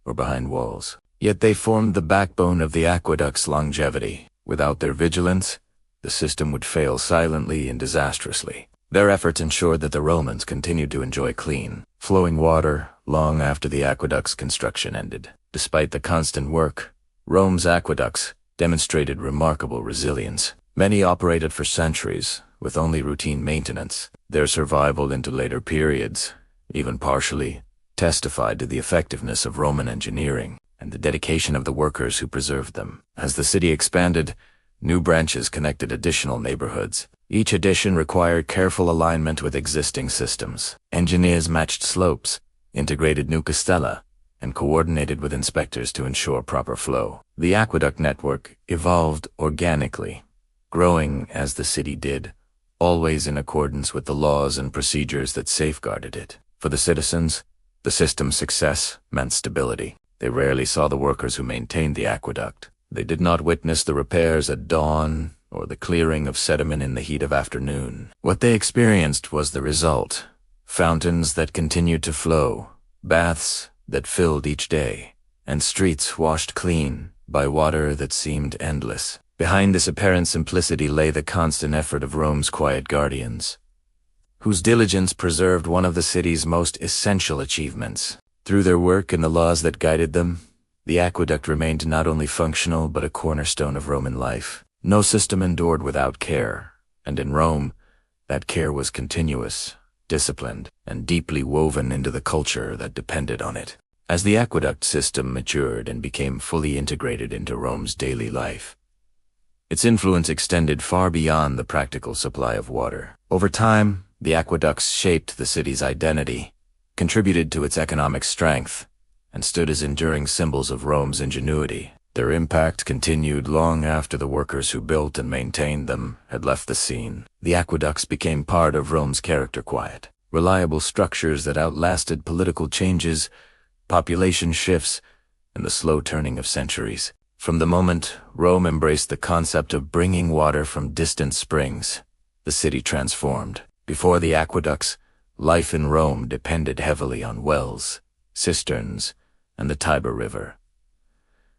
or behind walls. Yet they formed the backbone of the aqueduct's longevity. Without their vigilance, the system would fail silently and disastrously. Their efforts ensured that the Romans continued to enjoy clean, flowing water long after the aqueduct's construction ended. Despite the constant work, Rome's aqueducts demonstrated remarkable resilience. Many operated for centuries, with only routine maintenance. Their survival into later periods, even partially, testified to the effectiveness of Roman engineering and the dedication of the workers who preserved them. As the city expanded, new branches connected additional neighborhoods. Each addition required careful alignment with existing systems. Engineers matched slopes, integrated new castella, and coordinated with inspectors to ensure proper flow. The aqueduct network evolved organically, growing as the city did, always in accordance with the laws and procedures that safeguarded it. For the citizens, the system's success meant stability. They rarely saw the workers who maintained the aqueduct. They did not witness the repairs at dawn or the clearing of sediment in the heat of afternoon. What they experienced was the result: fountains that continued to flow, baths that filled each day, and streets washed clean by water that seemed endless. Behind this apparent simplicity lay the constant effort of Rome's quiet guardians, whose diligence preserved one of the city's most essential achievements. Through their work and the laws that guided them, the aqueduct remained not only functional but a cornerstone of Roman life. No system endured without care, and in Rome, that care was continuous, disciplined, and deeply woven into the culture that depended on it. As the aqueduct system matured and became fully integrated into Rome's daily life, its influence extended far beyond the practical supply of water. Over time, the aqueducts shaped the city's identity, contributed to its economic strength, and stood as enduring symbols of Rome's ingenuity. Their impact continued long after the workers who built and maintained them had left the scene. The aqueducts became part of Rome's character, quiet, reliable structures that outlasted political changes, population shifts, and the slow turning of centuries. From the moment Rome embraced the concept of bringing water from distant springs, the city transformed. Before the aqueducts, life in Rome depended heavily on wells, cisterns, and the Tiber River.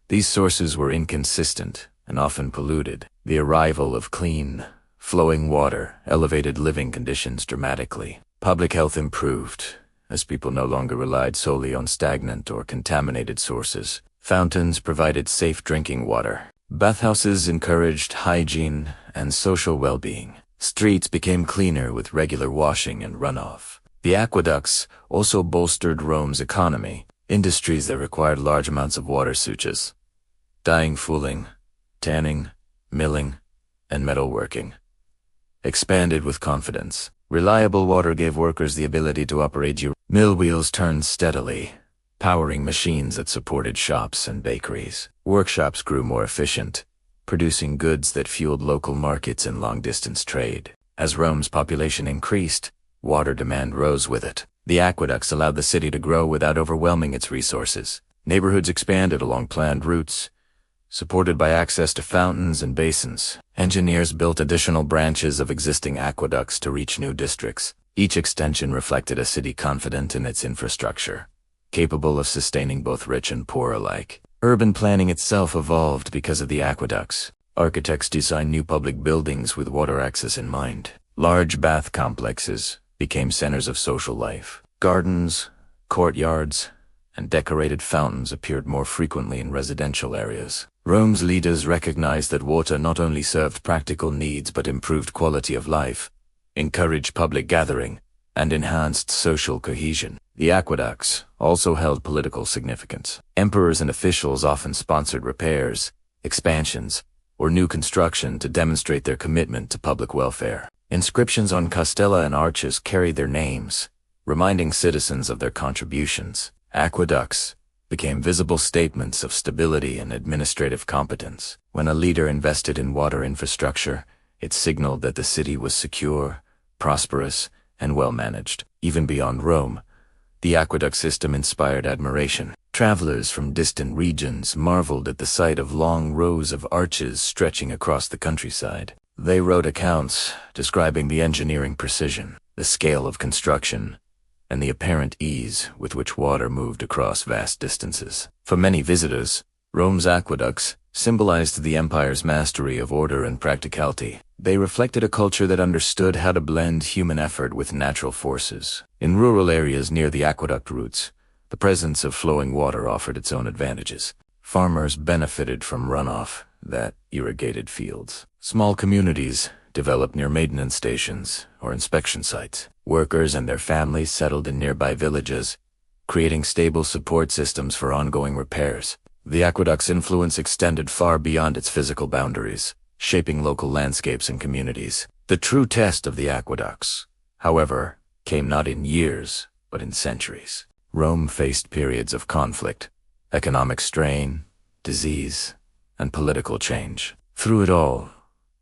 These sources were inconsistent and often polluted. The arrival of clean, flowing water elevated living conditions dramatically. Public health improved, as people no longer relied solely on stagnant or contaminated sources. Fountains provided safe drinking water. Bathhouses encouraged hygiene and social well-being. Streets became cleaner with regular washing and runoff. The aqueducts also bolstered Rome's economy. Industries that required large amounts of water, such as dyeing, fulling, tanning, milling, and metalworking, expanded with confidence. Reliable water gave workers the ability to operate. Mill wheels turned steadily, powering machines that supported shops and bakeries. Workshops grew more efficient, producing goods that fueled local markets and long-distance trade. As Rome's population increased, water demand rose with it. The aqueducts allowed the city to grow without overwhelming its resources. Neighborhoods expanded along planned routes, supported by access to fountains and basins. Engineers built additional branches of existing aqueducts to reach new districts. Each extension reflected a city confident in its infrastructure, capable of sustaining both rich and poor alike. Urban planning itself evolved because of the aqueducts. Architects designed new public buildings with water access in mind. Large bath complexes became centers of social life. Gardens, courtyards, and decorated fountains appeared more frequently in residential areas. Rome's leaders recognized that water not only served practical needs but improved quality of life, encouraged public gathering, and enhanced social cohesion. The aqueducts also held political significance. Emperors and officials often sponsored repairs, expansions, or new construction to demonstrate their commitment to public welfare. Inscriptions on castella and arches carried their names, reminding citizens of their contributions. Aqueducts became visible statements of stability and administrative competence. When a leader invested in water infrastructure, it signaled that the city was secure, prosperous, and well-managed. Even beyond Rome, the aqueduct system inspired admiration. Travelers from distant regions marveled at the sight of long rows of arches stretching across the countryside. They wrote accounts describing the engineering precision, the scale of construction, and the apparent ease with which water moved across vast distances. For many visitors, Rome's aqueducts symbolized the empire's mastery of order and practicality. They reflected a culture that understood how to blend human effort with natural forces. In rural areas near the aqueduct routes, the presence of flowing water offered its own advantages. Farmers benefited from runoff that irrigated fields. Small communities developed near maintenance stations or inspection sites. Workers and their families settled in nearby villages, creating stable support systems for ongoing repairs. The aqueduct's influence extended far beyond its physical boundaries, shaping local landscapes and communities. The true test of the aqueducts, however, came not in years, but in centuries. Rome faced periods of conflict, economic strain, disease, and political change. Through it all,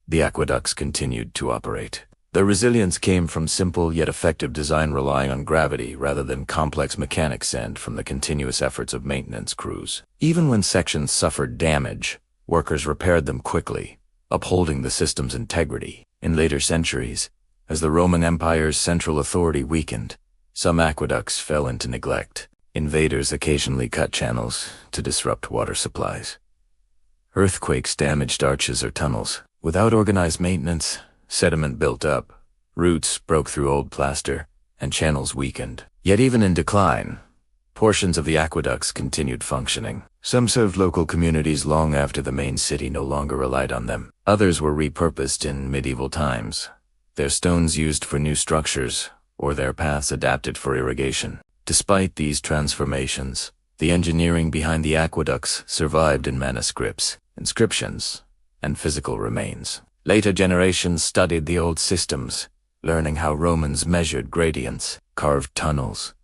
the aqueducts continued to operate. Their resilience came from simple yet effective design relying on gravity rather than complex mechanics and from the continuous efforts of maintenance crews. Even when sections suffered damage, workers repaired them quickly, upholding the system's integrity. In later centuries, as the Roman Empire's central authority weakened, some aqueducts fell into neglect. Invaders occasionally cut channels to disrupt water supplies. Earthquakes damaged arches or tunnels. Without organized maintenance, sediment built up, roots broke through old plaster, and channels weakened. Yet even in decline, portions of the aqueducts continued functioning. Some served local communities long after the main city no longer relied on them. Others were repurposed in medieval times, their stones used for new structures, or their paths adapted for irrigation. Despite these transformations, the engineering behind the aqueducts survived in manuscripts, inscriptions, and physical remains. Later generations studied the old systems, learning how Romans measured gradients, carved tunnels,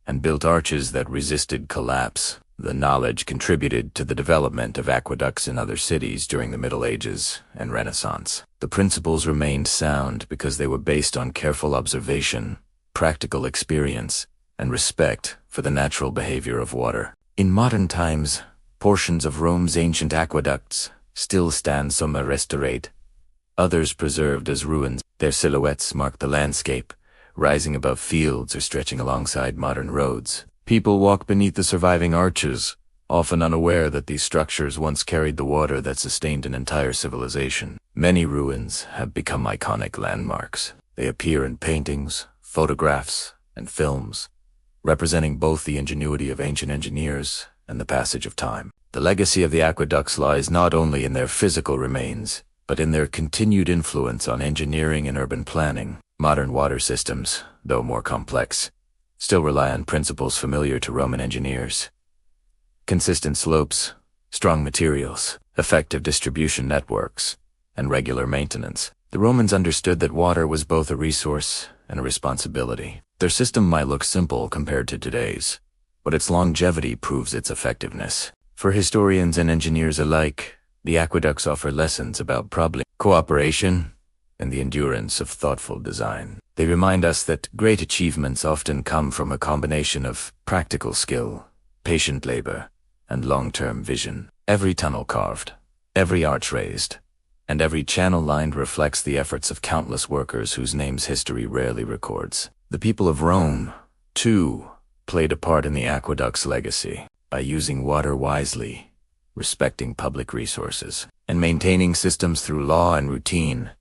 and built arches that resisted collapse. The knowledge contributed to the development of aqueducts in other cities during the Middle Ages and Renaissance. The principles remained sound because they were based on careful observation, practical experience, and respect for the natural behavior of water. In modern times, portions of Rome's ancient aqueducts still stand some restored, others preserved as ruins. Their silhouettes mark the landscape, rising above fields or stretching alongside modern roads. People walk beneath the surviving arches, often unaware that these structures once carried the water that sustained an entire civilization. Many ruins have become iconic landmarks. They appear in paintings, photographs, and films, representing both the ingenuity of ancient engineers and the passage of time. The legacy of the aqueducts lies not only in their physical remains, but in their continued influence on engineering and urban planning. Modern water systems, though more complex, still rely on principles familiar to Roman engineers. Consistent slopes, strong materials, effective distribution networks, and regular maintenance. The Romans understood that water was both a resource and a responsibility. Their system might look simple compared to today's, but its longevity proves its effectiveness. For historians and engineers alike, the aqueducts offer lessons about problem cooperation and the endurance of thoughtful design. They remind us that great achievements often come from a combination of practical skill, patient labor, and long-term vision. Every tunnel carved, every arch raised, and every channel lined reflects the efforts of countless workers whose names history rarely records. The people of Rome, too, played a part in the aqueduct's legacy by using water wisely, respecting public resources, and maintaining systems through law and routine.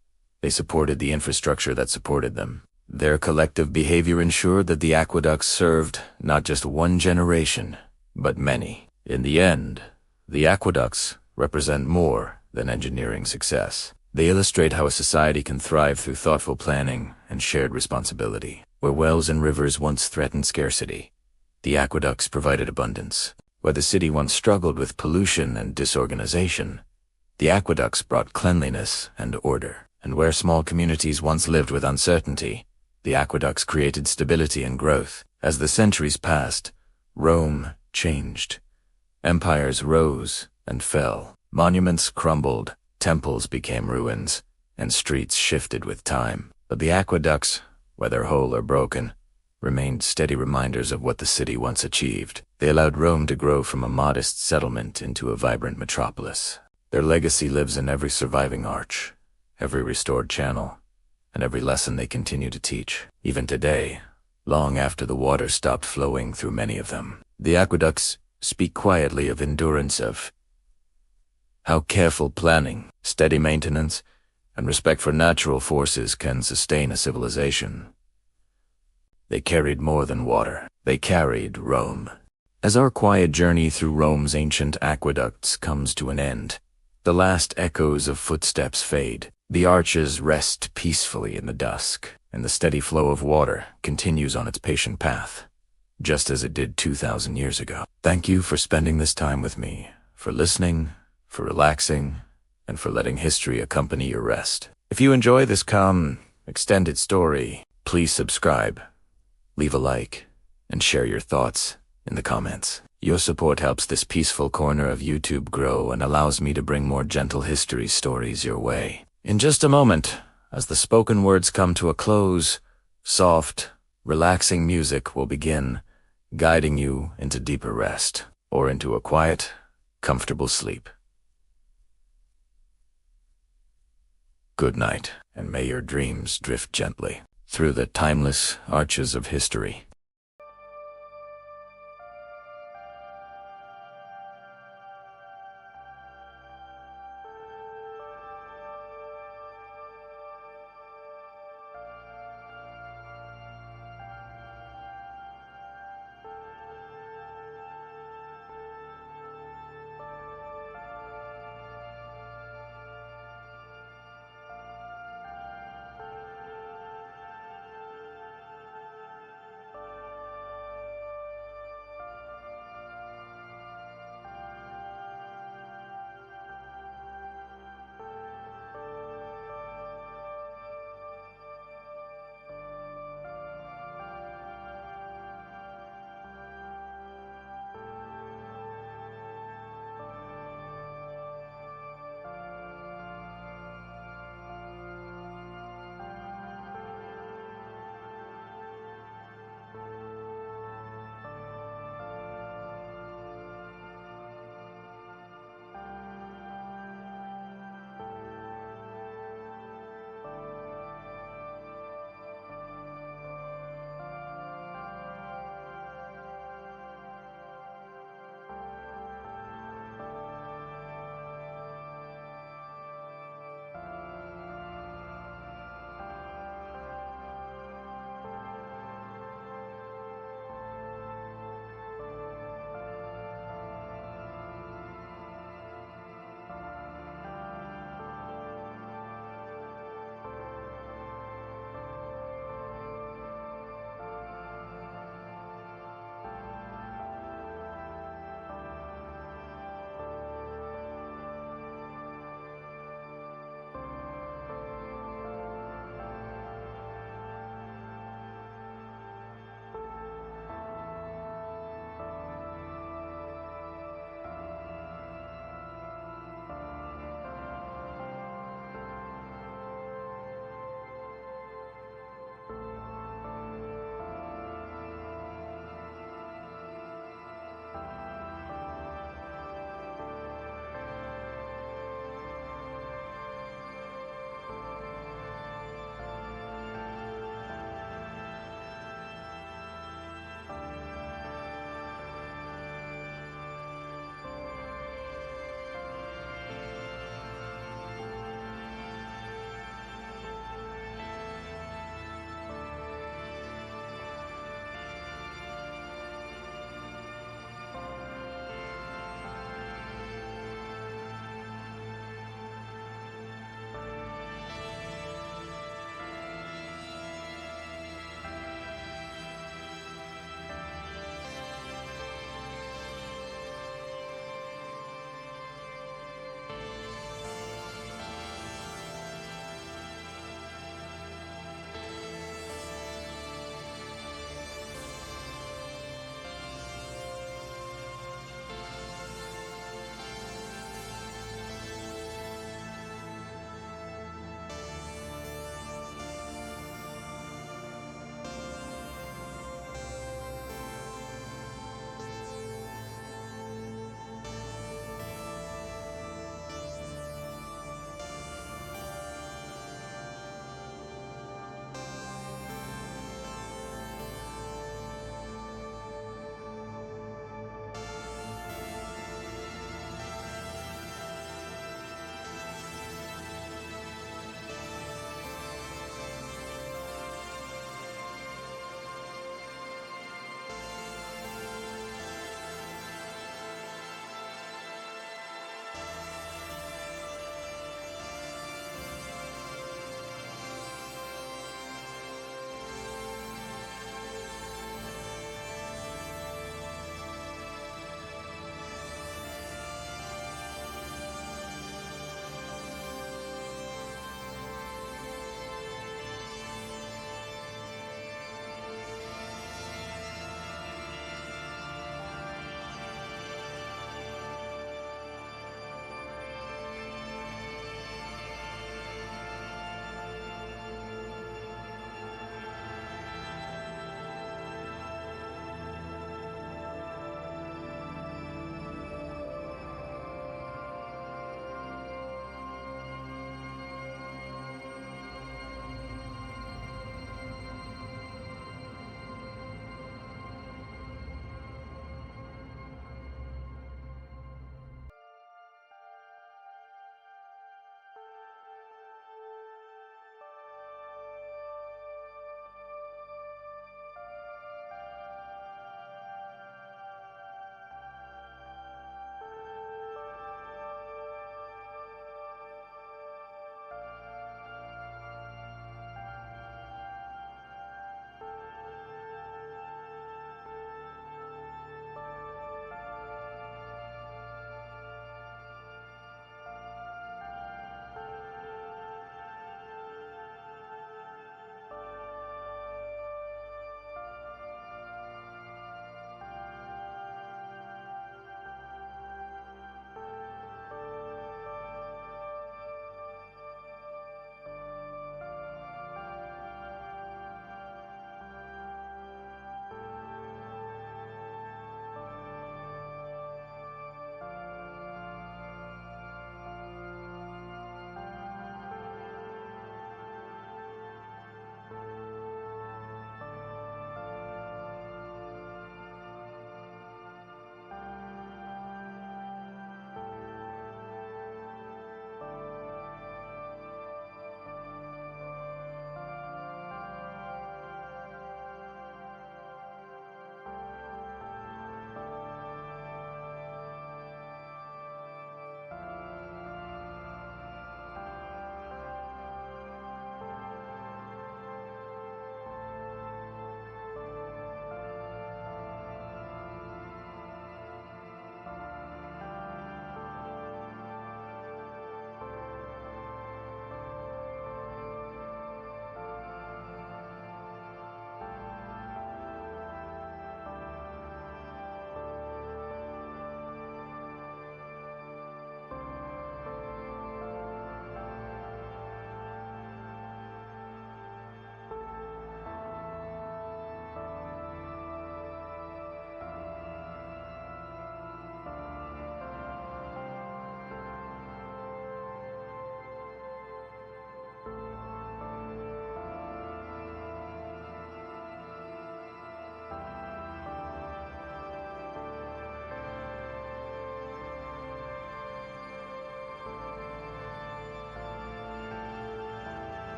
They supported the infrastructure that supported them. Their collective behavior ensured that the aqueducts served not just one generation, but many. In the end, the aqueducts represent more than engineering success. They illustrate how a society can thrive through thoughtful planning and shared responsibility. Where wells and rivers once threatened scarcity, the aqueducts provided abundance. Where the city once struggled with pollution and disorganization, the aqueducts brought cleanliness and order. And where small communities once lived with uncertainty, the aqueducts created stability and growth. As the centuries passed, Rome changed. Empires rose and fell. Monuments crumbled, temples became ruins, and streets shifted with time. But the aqueducts, whether whole or broken, remained steady reminders of what the city once achieved. They allowed Rome to grow from a modest settlement into a vibrant metropolis. Their legacy lives in every surviving arch, every restored channel, and every lesson they continue to teach. Even today, long after the water stopped flowing through many of them, the aqueducts speak quietly of endurance, of how careful planning, steady maintenance, and respect for natural forces can sustain a civilization. They carried more than water. They carried Rome. As our quiet journey through Rome's ancient aqueducts comes to an end, the last echoes of footsteps fade. The arches rest peacefully in the dusk, and the steady flow of water continues on its patient path, just as it did 2,000 years ago. Thank you for spending this time with me, for listening, for relaxing, and for letting history accompany your rest. If you enjoy this calm, extended story, please subscribe, leave a like, and share your thoughts in the comments. Your support helps this peaceful corner of YouTube grow and allows me to bring more gentle history stories your way. In just a moment, as the spoken words come to a close, soft, relaxing music will begin, guiding you into deeper rest or into a quiet, comfortable sleep. Good night, and may your dreams drift gently through the timeless arches of history.